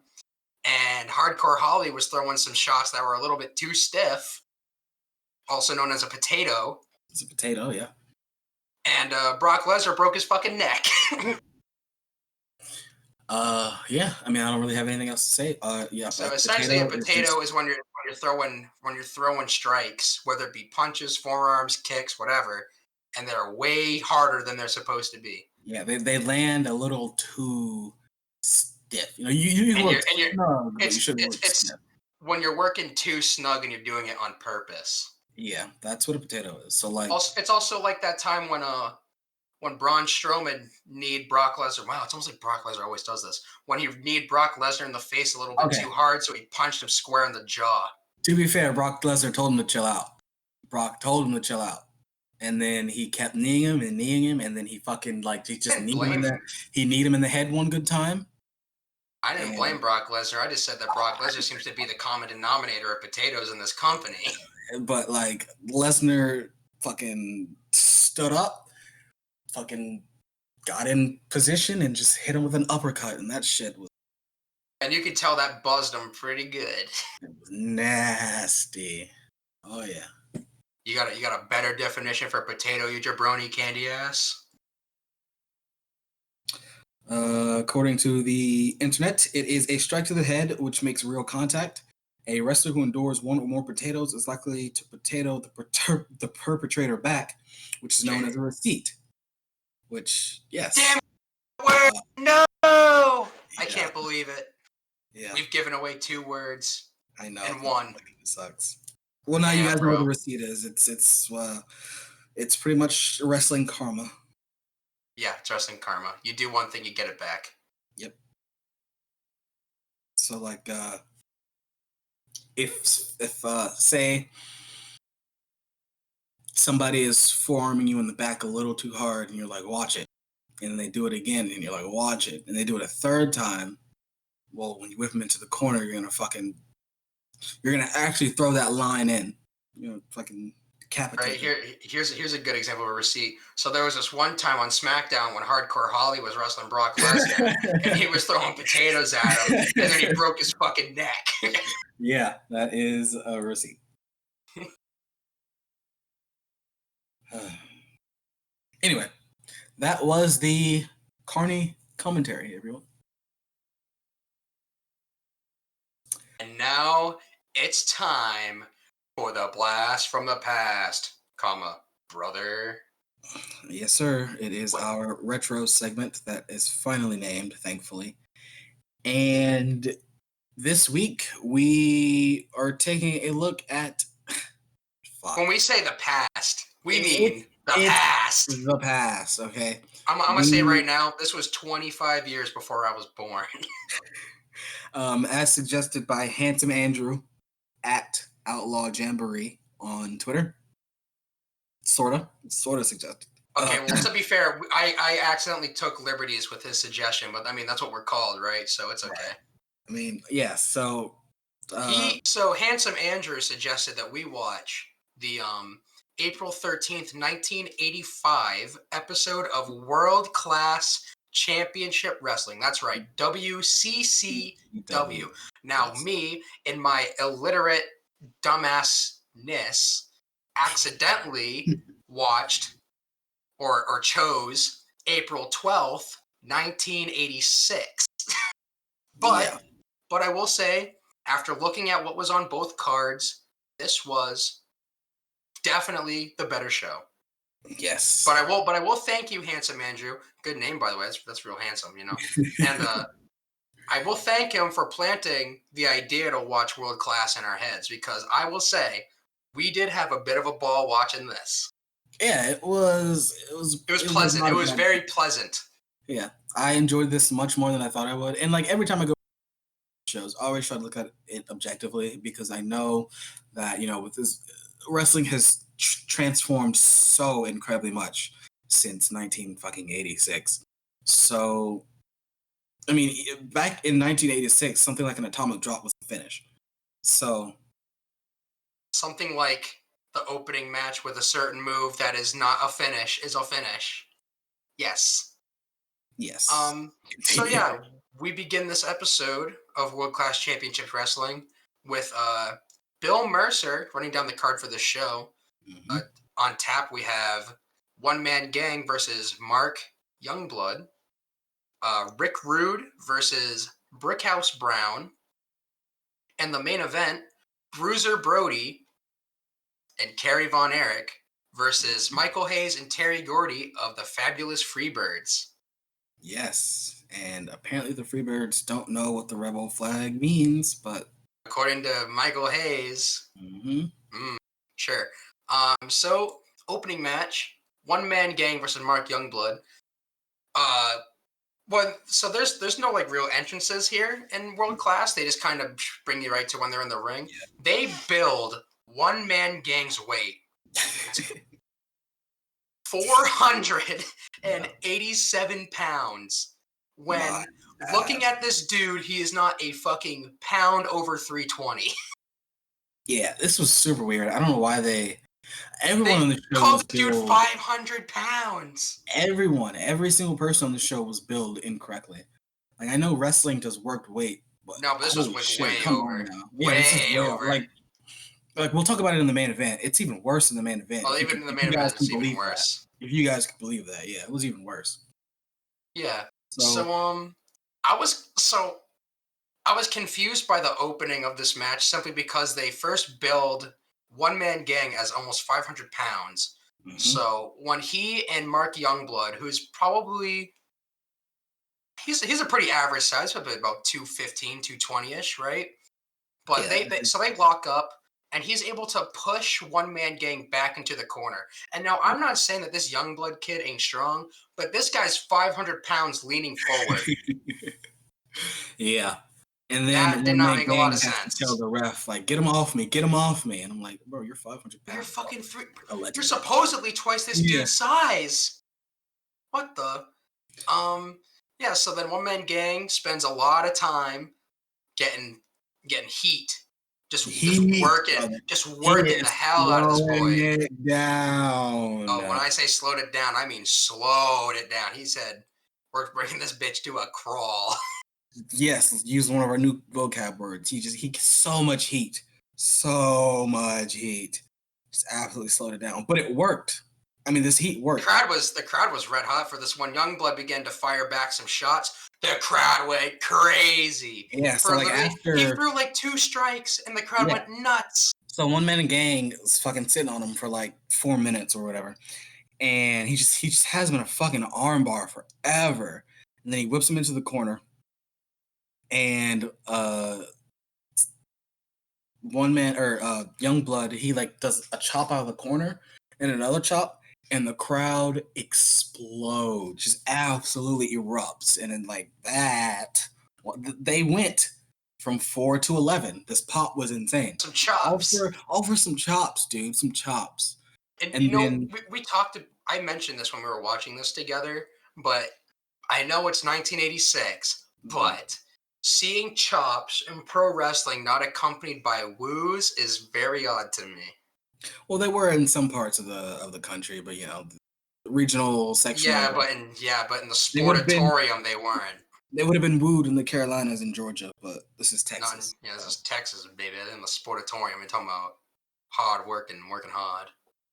and Hardcore Holly was throwing some shots that were a little bit too stiff, also known as a potato. It's a potato, yeah. And Brock Lesnar broke his fucking neck. Yeah. I mean, I don't really have anything else to say. Yeah. So essentially, a potato is when you're throwing strikes, whether it be punches, forearms, kicks, whatever, and they're way harder than they're supposed to be. Yeah, they land a little too stiff. You And look you're- snug, but you It's shouldn't look it's stiff. when you're working too snug and you're doing it on purpose. Yeah, that's what a potato is. So like, It's also like that time when Braun Strowman kneed Brock Lesnar. Wow, it's almost like Brock Lesnar always does this. When he kneed Brock Lesnar in the face a little bit Okay. too hard, so he punched him square in the jaw. to be fair, Brock Lesnar told him to chill out. Brock told him to chill out. And then he kept kneeing him, and then he fucking he just Didn't kneed him in blame the him. he kneed him in the head one good time. I didn't And- blame Brock Lesnar. I just said that Brock Lesnar seems to be the common denominator of potatoes in this company. But Lesnar fucking stood up, fucking got in position and just hit him with an uppercut, and that shit was And you could tell that buzzed him pretty good. nasty. Oh yeah. You got a better definition for potato, you jabroni candy ass? According to the internet, it is a strike to the head, which makes real contact. A wrestler who endures one or more potatoes is likely to potato the perpetrator back, which is known as a receipt. Which, yes. Damn word! No! I Yeah. can't believe it. Yeah, We've given away 2 words. I know. and one. It sucks. Well, now you Damn, guys know what bro. a receipt is. It's pretty much wrestling karma. Yeah, it's wrestling karma. You do one thing, you get it back. Yep. So if say somebody is forearming you in the back a little too hard and you're like, watch it, and they do it again and you're like, watch it, and they do it a third time, well, when you whip them into the corner, you're gonna actually throw that line in, fucking decapitate Right them. here's a good example of a receipt. So there was this one time on SmackDown when Hardcore Holly was wrestling Brock Lesnar, and he was throwing potatoes at him, and then he broke his fucking neck. Yeah, that is a receipt. Anyway, that was the Carney commentary, everyone. And now it's time for the blast from the past, brother. Yes, sir. It is our retro segment that is finally named, thankfully. And this week we are taking a look at. When we say the past, we It's- mean the it's past. The past, okay? I'm gonna say right now, this was 25 years before I was born. As suggested by Handsome Andrew at Outlaw Jamboree on Twitter. Sorta suggested. Okay, well, to be fair, I accidentally took liberties with his suggestion, but I mean that's what we're called, right? So it's okay. I mean, yeah. So So Handsome Andrew suggested that we watch the April 13th, 1985 episode of World Class Championship Wrestling. That's right, WCCW. Now, Yes. me, in my illiterate dumbassness, accidentally watched or chose April 12th, 1986. But I will say, after looking at what was on both cards, this was definitely the better show. Yes. But I will thank you, Handsome Andrew. Good name, by the way. That's real handsome, And I will thank him for planting the idea to watch World Class in our heads, because I will say we did have a bit of a ball watching this. Yeah, it was. It was pleasant. not It a was bad- very pleasant. Yeah, I enjoyed this much more than I thought I would. And like every time I go to shows, I always try to look at it objectively because I know that with this wrestling has transformed so incredibly much since 1986. So I mean, back in 1986, something like an atomic drop was the finish. So Something like the opening match with a certain move that is not a finish is a finish. Yes. yes, So yeah, we begin this episode of World Class Championship Wrestling with Bill Mercer running down the card for the show. Mhm. On tap, we have One Man Gang versus Mark Youngblood, Rick Rude versus Brickhouse Brown, and the main event, Bruiser Brody and Kerry Von Erich versus Michael Hayes and Terry Gordy of the Fabulous Freebirds. Yes, and apparently the Freebirds don't know what the rebel flag means, but According to Michael Hayes, mhm. sure. So opening match, One Man Gang versus Mark Youngblood. So there's no like real entrances here in World Class. They just kind of bring you right to when they're in the ring. They build One Man Gang's weight 487 pounds. When My looking ass. at this dude, he is not a fucking pound over 320. Yeah, this was super weird. I don't know why everyone on They the show called was the dude billed. 500 pounds. Every single person on the show was billed incorrectly. Like I know wrestling does worked weight, but No, but this was holy like shit, way come over. on now. Yeah, this is Way way over. Like we'll talk about it in the main event. It's even worse in the main event. Well, if even in the if main you guys event, it's can even believe that. worse. If you guys could believe that, yeah, it was even worse. Yeah. So I was confused by the opening of this match simply because they first billed One Man Gang as almost 500 pounds. mhm. So when he and Mark Youngblood, who's probably he's a pretty average size, probably about 215, 220-ish, right? But Yeah. they lock up and he's able to push One Man Gang back into the corner. And now I'm not saying that this Youngblood kid ain't strong, but this guy's 500 pounds leaning forward. Yeah. And then That did one not man make a lot gang of has to sense. tell the ref, like, get him off me, get him off me. And I'm like, bro, you're 500 pounds. You're fucking Allegedly. you're supposedly twice this Yeah. dude's size. What the? Yeah, so then One Man Gang spends a lot of time getting heat. Just working the hell out of this boy. It down. Oh, when I say slowed it down, I mean slowed it down. He said, "We're bringing this bitch to a crawl." Yes, use one of our new vocab words. He gets so much heat. So much heat. Just absolutely slowed it down. But it worked. I mean, this heat worked. The crowd was red hot for this one. Youngblood began to fire back some shots. The crowd went crazy. Yeah, so like after he threw like 2 strikes and the crowd went nuts. So One Man Gang was fucking sitting on him for like 4 minutes or whatever. And he just has him in a fucking armbar forever. And then he whips him into the corner. And Youngblood, he like does a chop out of the corner and another chop, and the crowd explodes, just absolutely erupts. And then like that, they went from 4 to 11. This pop was insane. Some chops. All for some chops, dude. Some chops. And then we talked. I mentioned this when we were watching this together, but I know it's 1986, but seeing chops in pro wrestling not accompanied by woos is very odd to me. Well, they were in some parts of the country, but the regional section. Yeah, but in the sportatorium they weren't. They would have been wooed in the Carolinas and Georgia, but this is Texas. This is Texas, baby. In the sportatorium, we're talking about hard working hard.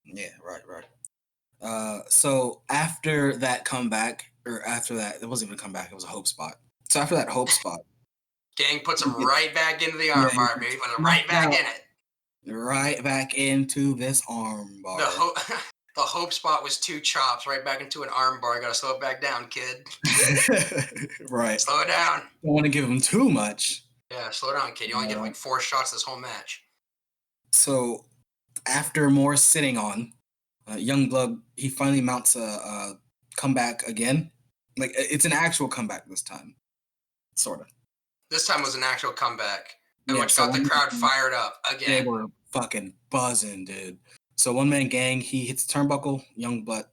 Yeah, right. So after that comeback, or after that, it wasn't even a comeback; it was a hope spot. So after that hope spot, Gang puts him right back into the armbar, baby. Put him right back in it. Right back into this armbar. The hope spot was 2 chops right back into an armbar. Gotta slow it back down, kid. Right. Slow it down. Don't want to give him too much. Yeah, slow down, kid. You only get like 4 shots this whole match. So after more sitting on, Youngblood, he finally mounts a comeback again. Like, it's an actual comeback this time, sort of. This time was an actual comeback, Yeah, which so got the crowd fired up they again. were fucking buzzing, dude. So one man gang, he hits turnbuckle. Youngblood,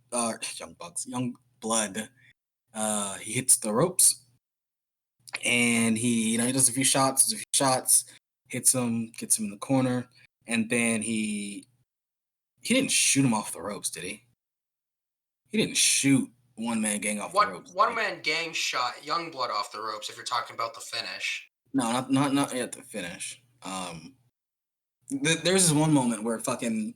he hits the ropes, and he does a few shots, hits him, gets him in the corner, and then he didn't shoot him off the ropes, did he? He didn't shoot one man gang off the ropes. One man gang shot Youngblood off the ropes. If you're talking about the finish. No, not yet the finish. There's this one moment where fucking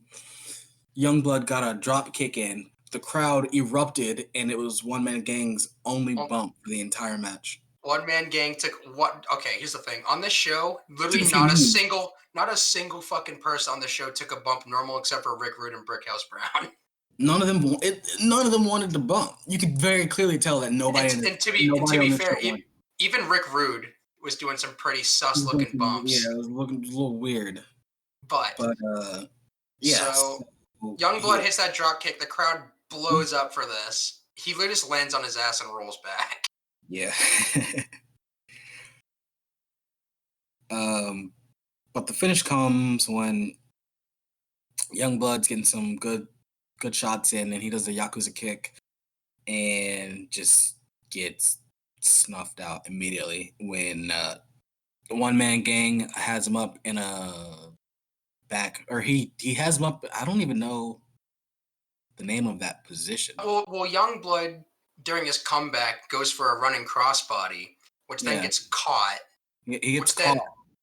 Youngblood got a drop kick in. The crowd erupted, and it was one man gang's only bump for the entire match. One man gang took what? Okay, here's the thing. On this show, literally Took a few not a single fucking person on the show took a bump normal except for Rick Rude and Brickhouse Brown. None of them wanted to bump. You could very clearly tell that nobody. And to be fair, even Rick Rude was doing some pretty sus looking bumps. Yeah, it was looking a little weird. But yeah. So Youngblood hits that drop kick. The crowd blows up for this. He literally just lands on his ass and rolls back. Yeah. But the finish comes when Youngblood's getting some good shots in, and he does the Yakuza kick and just gets snuffed out immediately when the one man gang has him up in a back, or he has him up. I don't even know the name of that position. Well, Youngblood during his comeback goes for a running crossbody, which then gets caught. He gets caught.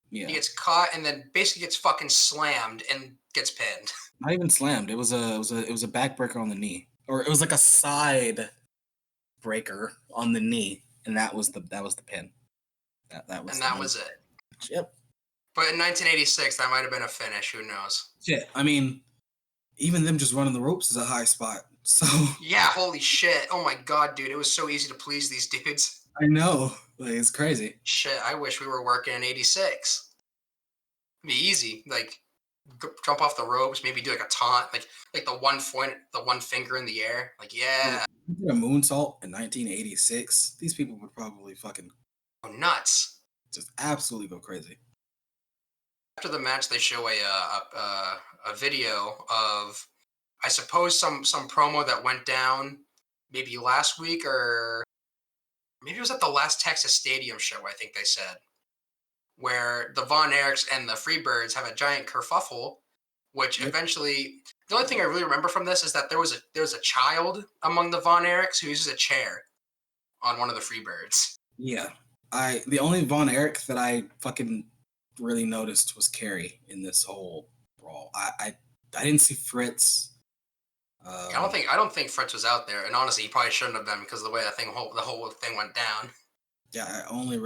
He gets caught and then basically gets fucking slammed and gets pinned. Not even slammed. It was a backbreaker on the knee, or it was like a side breaker on the knee, and that was the pin. That was it. Yep. But in 1986, that might have been a finish. Who knows? Shit. I mean, even them just running the ropes is a high spot. So yeah, holy shit! Oh my god, dude, it was so easy to please these dudes. I know, like, it's crazy. Shit, I wish we were working in '86. It'd be easy, like jump off the ropes, maybe do like a taunt, like the one finger in the air, like yeah. If you did a moonsault in 1986, these people would probably fucking go nuts, just absolutely go crazy. After the match, they show a video of, I suppose, some promo that went down maybe last week, or maybe it was at the last Texas Stadium show, I think they said, where the Von Erichs and the Freebirds have a giant kerfuffle, which eventually, the only thing I really remember from this is that there was a child among the Von Erichs who uses a chair on one of the Freebirds. Yeah. The only Von Erich that I fucking really noticed was Carrie in this whole brawl. I didn't see Fritz. I don't think Fritz was out there, and honestly, he probably shouldn't have been because of the way the whole thing went down. Yeah, I only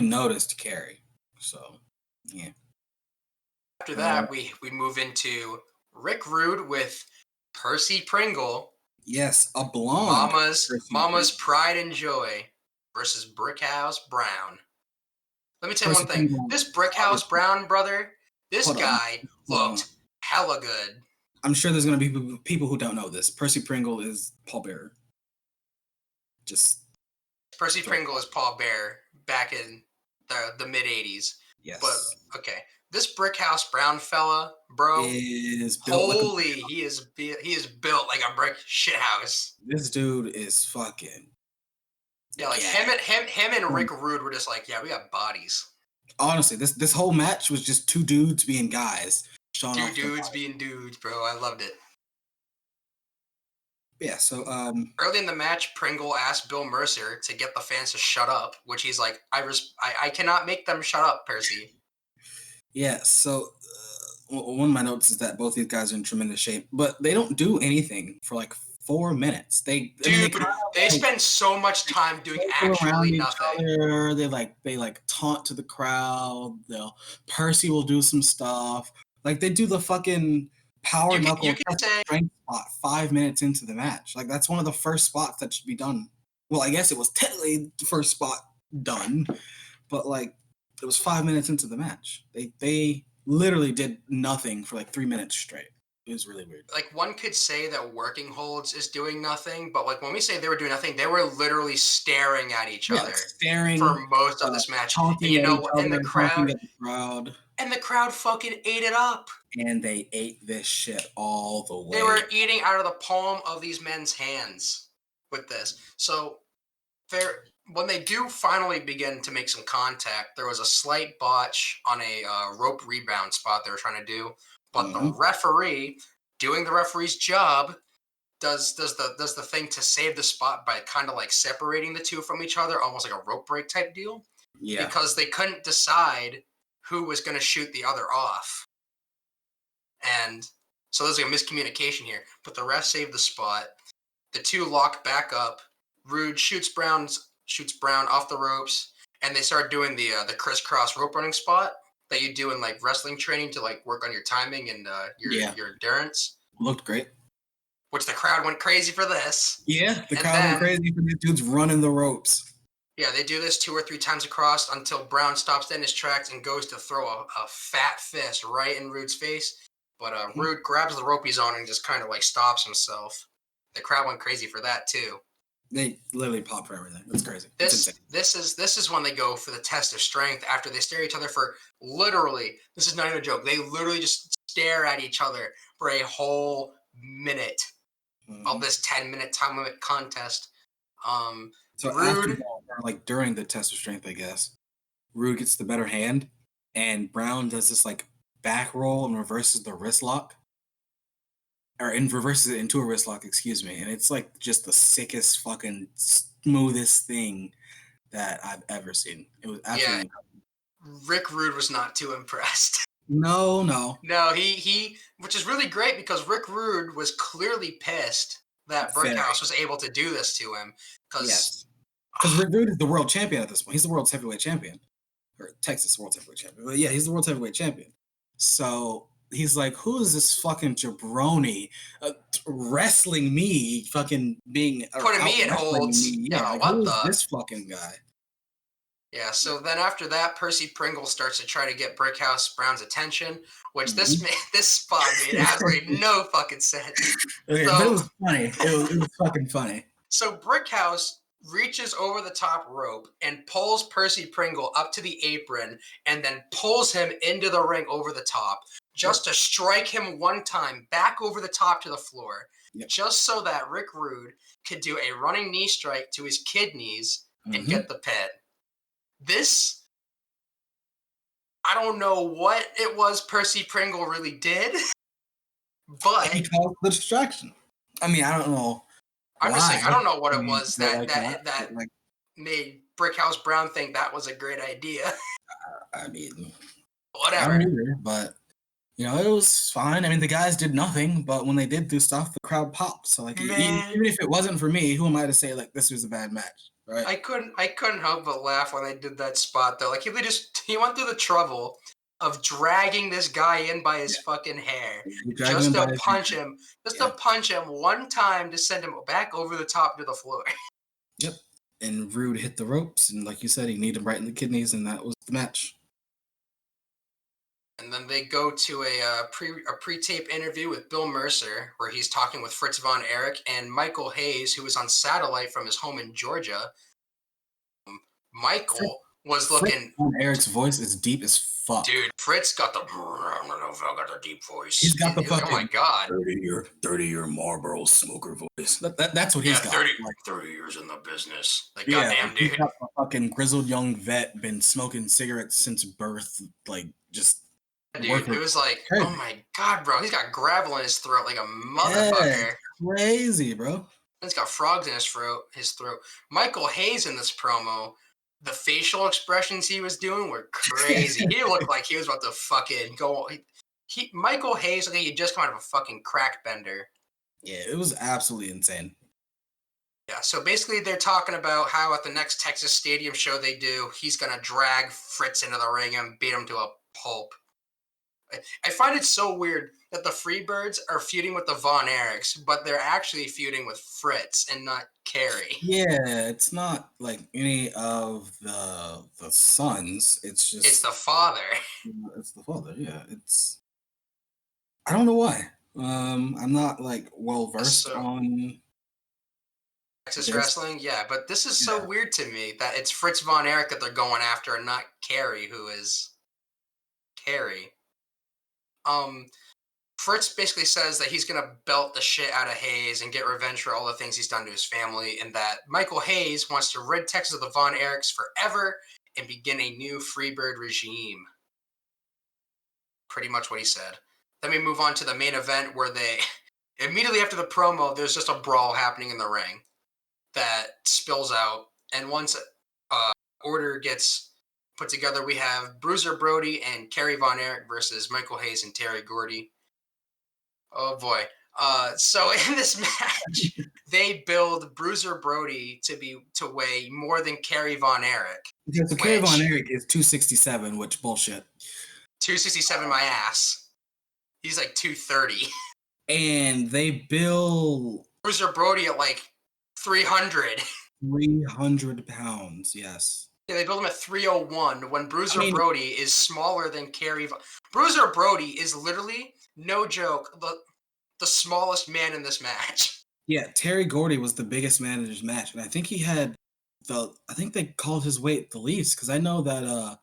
noticed Carrie. So, yeah. After that, we move into Rick Rude with Percy Pringle. Yes, a blonde. Mama's Pride and Joy versus Brickhouse Brown. Let me tell you one thing. This Brickhouse Brown brother, this guy looked hella good. I'm sure there's going to be people who don't know this. Percy Pringle is Paul Bearer. Percy Pringle is Paul Bearer back in the mid-'80s. Yes. But, okay, this Brickhouse Brown fella, bro, is built he is built like a brick shithouse. This dude is fucking... Yeah, like him and Rick Rude were just like, yeah, we got bodies. Honestly, this whole match was just two dudes being guys. Two dudes being dudes, bro. I loved it. Yeah, so early in the match, Pringle asked Bill Mercer to get the fans to shut up, which he's like, I cannot make them shut up, Percy. Yeah, so one of my notes is that both these guys are in tremendous shape, but they don't do anything for like 4 minutes. They spend so much time doing actually nothing. They taunt to the crowd. Percy will do some stuff. Like, they do the fucking power knuckle strength spot 5 minutes into the match. Like, that's one of the first spots that should be done. Well, I guess it was technically the first spot done, but like, it was 5 minutes into the match. They literally did nothing for like 3 minutes straight. It was really weird. Like, one could say that working holds is doing nothing, but like when we say they were doing nothing, they were literally staring at each Yeah, other staring, for most of this match. And talking you at know each what? other, talking at the crowd, And the crowd fucking ate it up. and they ate this shit all the way. They were eating out of the palm of these men's hands with this. So when they do finally begin to make some contact, there was a slight botch on a rope rebound spot they were trying to do, but the referee, doing the referee's job, does the thing to save the spot by kind of like separating the two from each other, almost like a rope break type deal. Yeah. Because they couldn't decide who was going to shoot the other off, and so there's like a miscommunication here. But the ref saved the spot. The two lock back up. Rude shoots Brown off the ropes, and they start doing the crisscross rope running spot that you do in like wrestling training to like work on your timing and your endurance. Looked great. Which the crowd went crazy for this. Yeah, the crowd went crazy for these dudes running the ropes. Yeah, they do this 2 or 3 times across until Brown stops in his tracks and goes to throw a fat fist right in Rude's face. But Rude grabs the rope he's on and just kind of like stops himself. The crowd went crazy for that too. They literally pop for everything. That's crazy. This is when they go for the test of strength after they stare at each other for literally, this is not even a joke, they literally just stare at each other for a whole minute of this 10-minute time limit contest. So Rude, after, or like during the test of strength, I guess, Rude gets the better hand, and Brown does this like back roll and reverses the wrist lock. And reverses it into a wrist lock, excuse me. And it's like just the sickest, fucking smoothest thing that I've ever seen. It was absolutely Rick Rude was not too impressed. No, he which is really great because Rick Rude was clearly pissed that Brickhouse was able to do this to him. Because Rick Rude is the world champion at this point. He's the world's heavyweight champion. Or Texas world's heavyweight champion. But yeah, he's the world's heavyweight champion. So he's like, who is this fucking jabroni wrestling me, fucking being putting me in holds? Yeah, like, who is this fucking guy? Yeah, so then after that, Percy Pringle starts to try to get Brickhouse Brown's attention, which this spot made absolutely no fucking sense. Okay, but it was funny. It was fucking funny. So Brickhouse reaches over the top rope and pulls Percy Pringle up to the apron and then pulls him into the ring over the top just to strike him one time back over the top to the floor, just so that Rick Rude could do a running knee strike to his kidneys and get the pin. This, I don't know what it was Percy Pringle really did, but he caused the distraction. I mean, I don't know. I'm just saying, I don't know what it was that made Brickhouse Brown think that was a great idea. I mean, whatever. I don't either, but you know, it was fine. I mean, the guys did nothing, but when they did do stuff, the crowd popped. So like, even if it wasn't for me, who am I to say like this was a bad match? Right. I couldn't help but laugh when they did that spot though. Like he went through the trouble of dragging this guy in by his fucking hair just to punch him one time to send him back over the top to the floor. Yep. And Rude hit the ropes, and like you said, he kneed him right in the kidneys, and that was the match. And then they go to a pre-tape interview with Bill Mercer, where he's talking with Fritz von Erich and Michael Hayes, who was on satellite from his home in Georgia. Michael was looking. Von Erich's voice is deep as fuck. Dude, Fritz got the deep voice. He's got the fucking, oh my god, 30-year Marlboro smoker voice. That's what he's got. 30 years in the business. Like, goddamn, dude. He's got a fucking grizzled young vet, been smoking cigarettes since birth, like just. Dude, it was like, oh my god, bro, he's got gravel in his throat like a motherfucker. Crazy, bro. He's got frogs in his throat. Michael Hayes in this promo, the facial expressions he was doing were crazy. He looked like he was about to fucking go. Michael Hayes, I think he just come out of a fucking crack bender. Yeah, it was absolutely insane. Yeah, so basically they're talking about how at the next Texas Stadium show they do, he's gonna drag Fritz into the ring and beat him to a pulp. I find it so weird that the Freebirds are feuding with the Von Erichs, but they're actually feuding with Fritz and not Kerry. Yeah, it's not like any of the sons. It's just it's the father. It's the father. Yeah, it's. I don't know why. I'm not like well versed So on Texas this. wrestling, yeah, but this is so Yeah. weird to me that it's Fritz Von Erich that they're going after and not Carrie, who is Carrie. Um, Fritz basically says that he's gonna belt the shit out of Hayes and get revenge for all the things he's done to his family, and that Michael Hayes wants to rid Texas of the Von Erichs forever and begin a new Freebird regime. Pretty much what he said. Then we move on to the main event where they immediately after the promo, there's just a brawl happening in the ring that spills out, and once order gets put together, we have Bruiser Brody and Kerry Von Erich versus Michael Hayes and Terry Gordy. Oh boy. So in this match, they build Bruiser Brody to weigh more than Kerry Von Erich. Yeah, so Kerry Von Which- Erich is 267, which bullshit. 267 my ass. He's like 230. And they bill Bruiser Brody at like 300. 300 pounds. Yes. Yeah, they build him at 301 when Bruiser I mean- Brody is smaller than Bruiser Brody is literally, no joke, the smallest man in this match. Yeah, Terry Gordy was the biggest man in his match, and I think he had I think they called his weight the least because I know that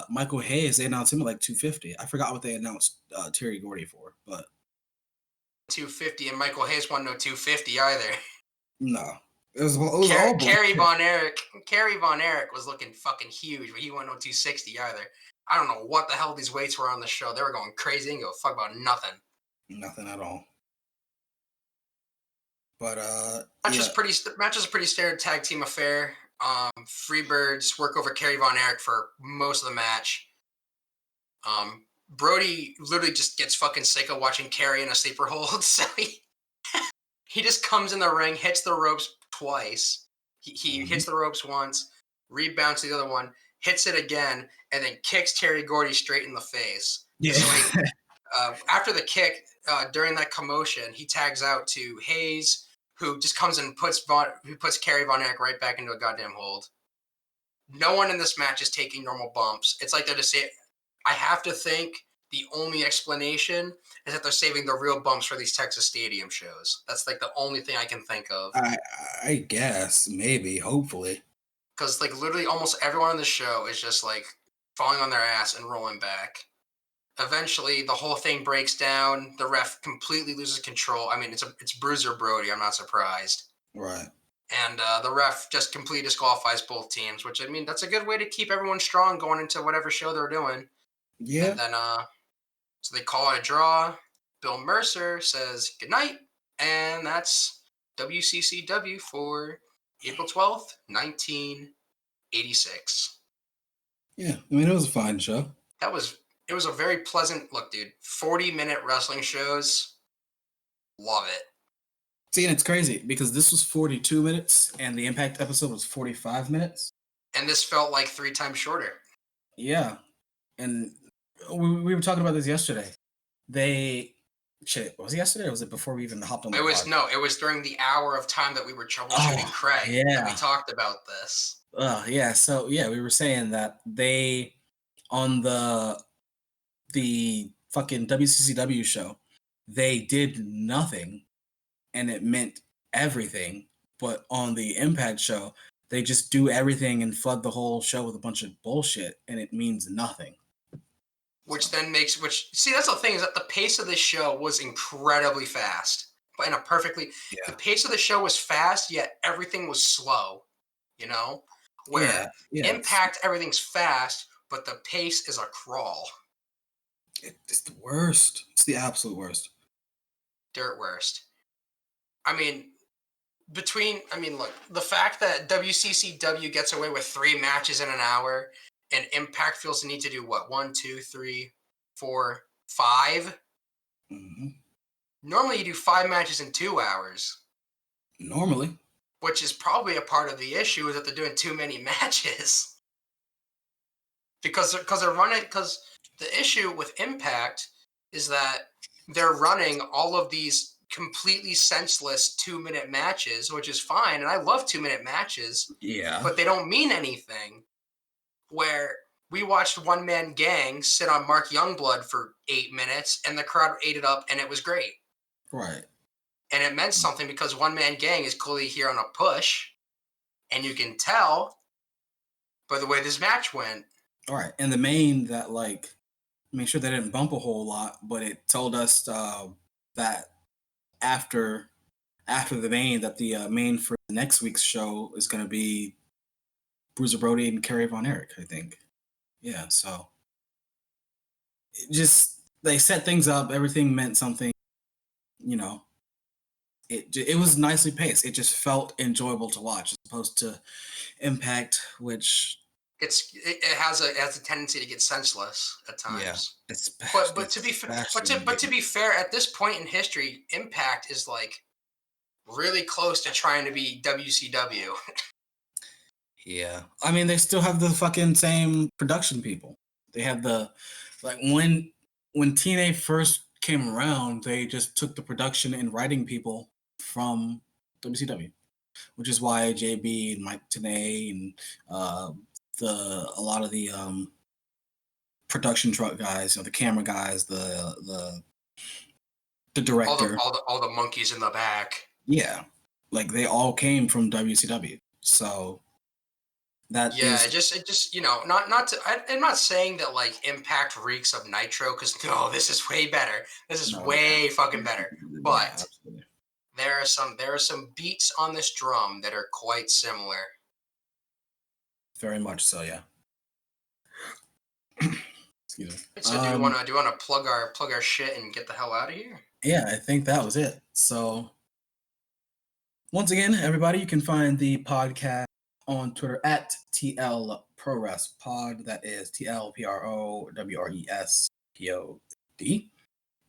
Michael Hayes, they announced him at like 250. I forgot what they announced Terry Gordy for, but 250, and Michael Hayes wasn't no 250 either. no, it was all bullshit. Kerry Von Erich was looking fucking huge, but he wasn't no 260 either. I don't know what the hell these weights were on the show. They were going crazy. They didn't give a fuck about nothing. Nothing at all. But Match yeah. is a pretty standard tag team affair. Freebirds work over Kerry Von Erich for most of the match. Brody literally just gets fucking sick of watching Kerry in a sleeper hold, so he just comes in the ring, hits the ropes twice. He hits the ropes once, rebounds the other one, hits it again, and then kicks Terry Gordy straight in the face. Yeah. So after the kick, during that commotion, he tags out to Hayes, who just comes and puts Kerry Von Erich right back into a goddamn hold. No one in this match is taking normal bumps. It's like they're just saying, I have to think the only explanation is that they're saving the real bumps for these Texas Stadium shows. That's like the only thing I can think of. I guess, maybe, hopefully. Because like literally almost everyone on the show is just like falling on their ass and rolling back. Eventually, the whole thing breaks down. The ref completely loses control. I mean, it's Bruiser Brody. I'm not surprised. Right. And the ref just completely disqualifies both teams, which, I mean, that's a good way to keep everyone strong going into whatever show they're doing. Yeah. And then, so they call it a draw. Bill Mercer says goodnight. And that's WCCW for April 12th, 1986. Yeah. I mean, it was a fine show. It was a very pleasant look, dude. 40-minute wrestling shows. Love it. See, and it's crazy because this was 42 minutes and the Impact episode was 45 minutes. And this felt like 3 times shorter. Yeah. And we were talking about this yesterday. Was it yesterday or was it before we even hopped on the It was pod? during the hour of time that we were troubleshooting Craig that yeah. we talked about this. Yeah. So yeah, we were saying that they on the fucking WCCW show, they did nothing and it meant everything. But on the Impact show, they just do everything and flood the whole show with a bunch of bullshit and it means nothing. See, that's the thing, is that the pace of this show was incredibly fast. But in a the pace of the show was fast, yet everything was slow. You know? Where Impact, everything's fast, but the pace is a crawl. It's the worst. It's the absolute worst. Dirt worst. I mean, look, the fact that WCCW gets away with 3 matches in an hour and Impact feels the need to do what? 1, 2, 3, 4, 5? Mm-hmm. Normally you do 5 matches in 2 hours. Normally. Which is probably a part of the issue, is that they're doing too many matches. Because the issue with Impact is that they're running all of these completely senseless 2-minute matches, which is fine, and I love 2-minute matches. Yeah. But they don't mean anything. Where we watched One Man Gang sit on Mark Youngblood for 8 minutes, and the crowd ate it up, and it was great. Right. And it meant something because One Man Gang is clearly here on a push, and you can tell by the way this match went. All right. And the main that like make sure they didn't bump a whole lot, but it told us that after the main that the main for next week's show is going to be Bruiser Brody and Kerry Von Erich, I think. Yeah, so just they set things up. Everything meant something. You know, it was nicely paced. It just felt enjoyable to watch, as opposed to Impact, which It has a tendency to get senseless at times. But to be fair, at this point in history, Impact is like really close to trying to be WCW. Yeah, I mean they still have the fucking same production people. They have the like when TNA first came around, they just took the production and writing people from WCW, which is why JB and Mike Tenay and a lot of the production truck guys, the camera guys, the director, all the monkeys in the back. yeah, like they all came from WCW. So that it just I'm not saying that like Impact reeks of Nitro because no, this is way better. This is way fucking better. But there are some beats on this drum that are quite similar. Very much so, yeah. Excuse me. So do you want to plug our shit and get the hell out of here? Yeah, I think that was it. So once again, everybody, you can find the podcast on Twitter at TL ProWrestPod. Pod. That is TLPROWRESPOD.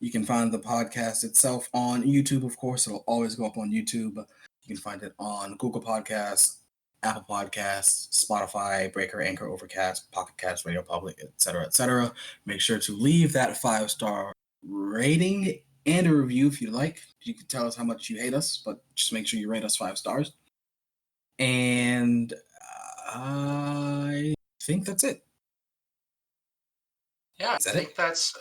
You can find the podcast itself on YouTube, of course. It'll always go up on YouTube. You can find it on Google Podcasts, Apple Podcasts, Spotify, Breaker, Anchor, Overcast, Pocket Cast, Radio Public, etc., etc. Make sure to leave that 5-star rating and a review if you like. You can tell us how much you hate us, but just make sure you rate us 5 stars. And I think that's it. Yeah, I think that's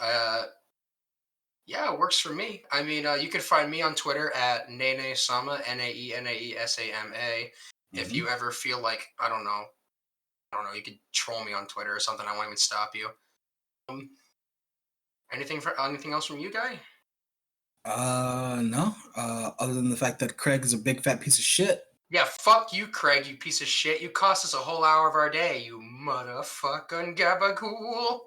it works for me. I mean, you can find me on Twitter at Naenaesama, Naenaesama. If you ever feel like I don't know, you could troll me on Twitter or something. I won't even stop you. Anything else from you, Guy? No. Other than the fact that Craig is a big fat piece of shit. Yeah, fuck you, Craig, you piece of shit. You cost us a whole hour of our day, you motherfucking gabagool.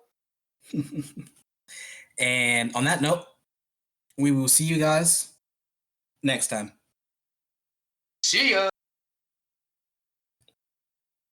And on that note, we will see you guys next time. See ya.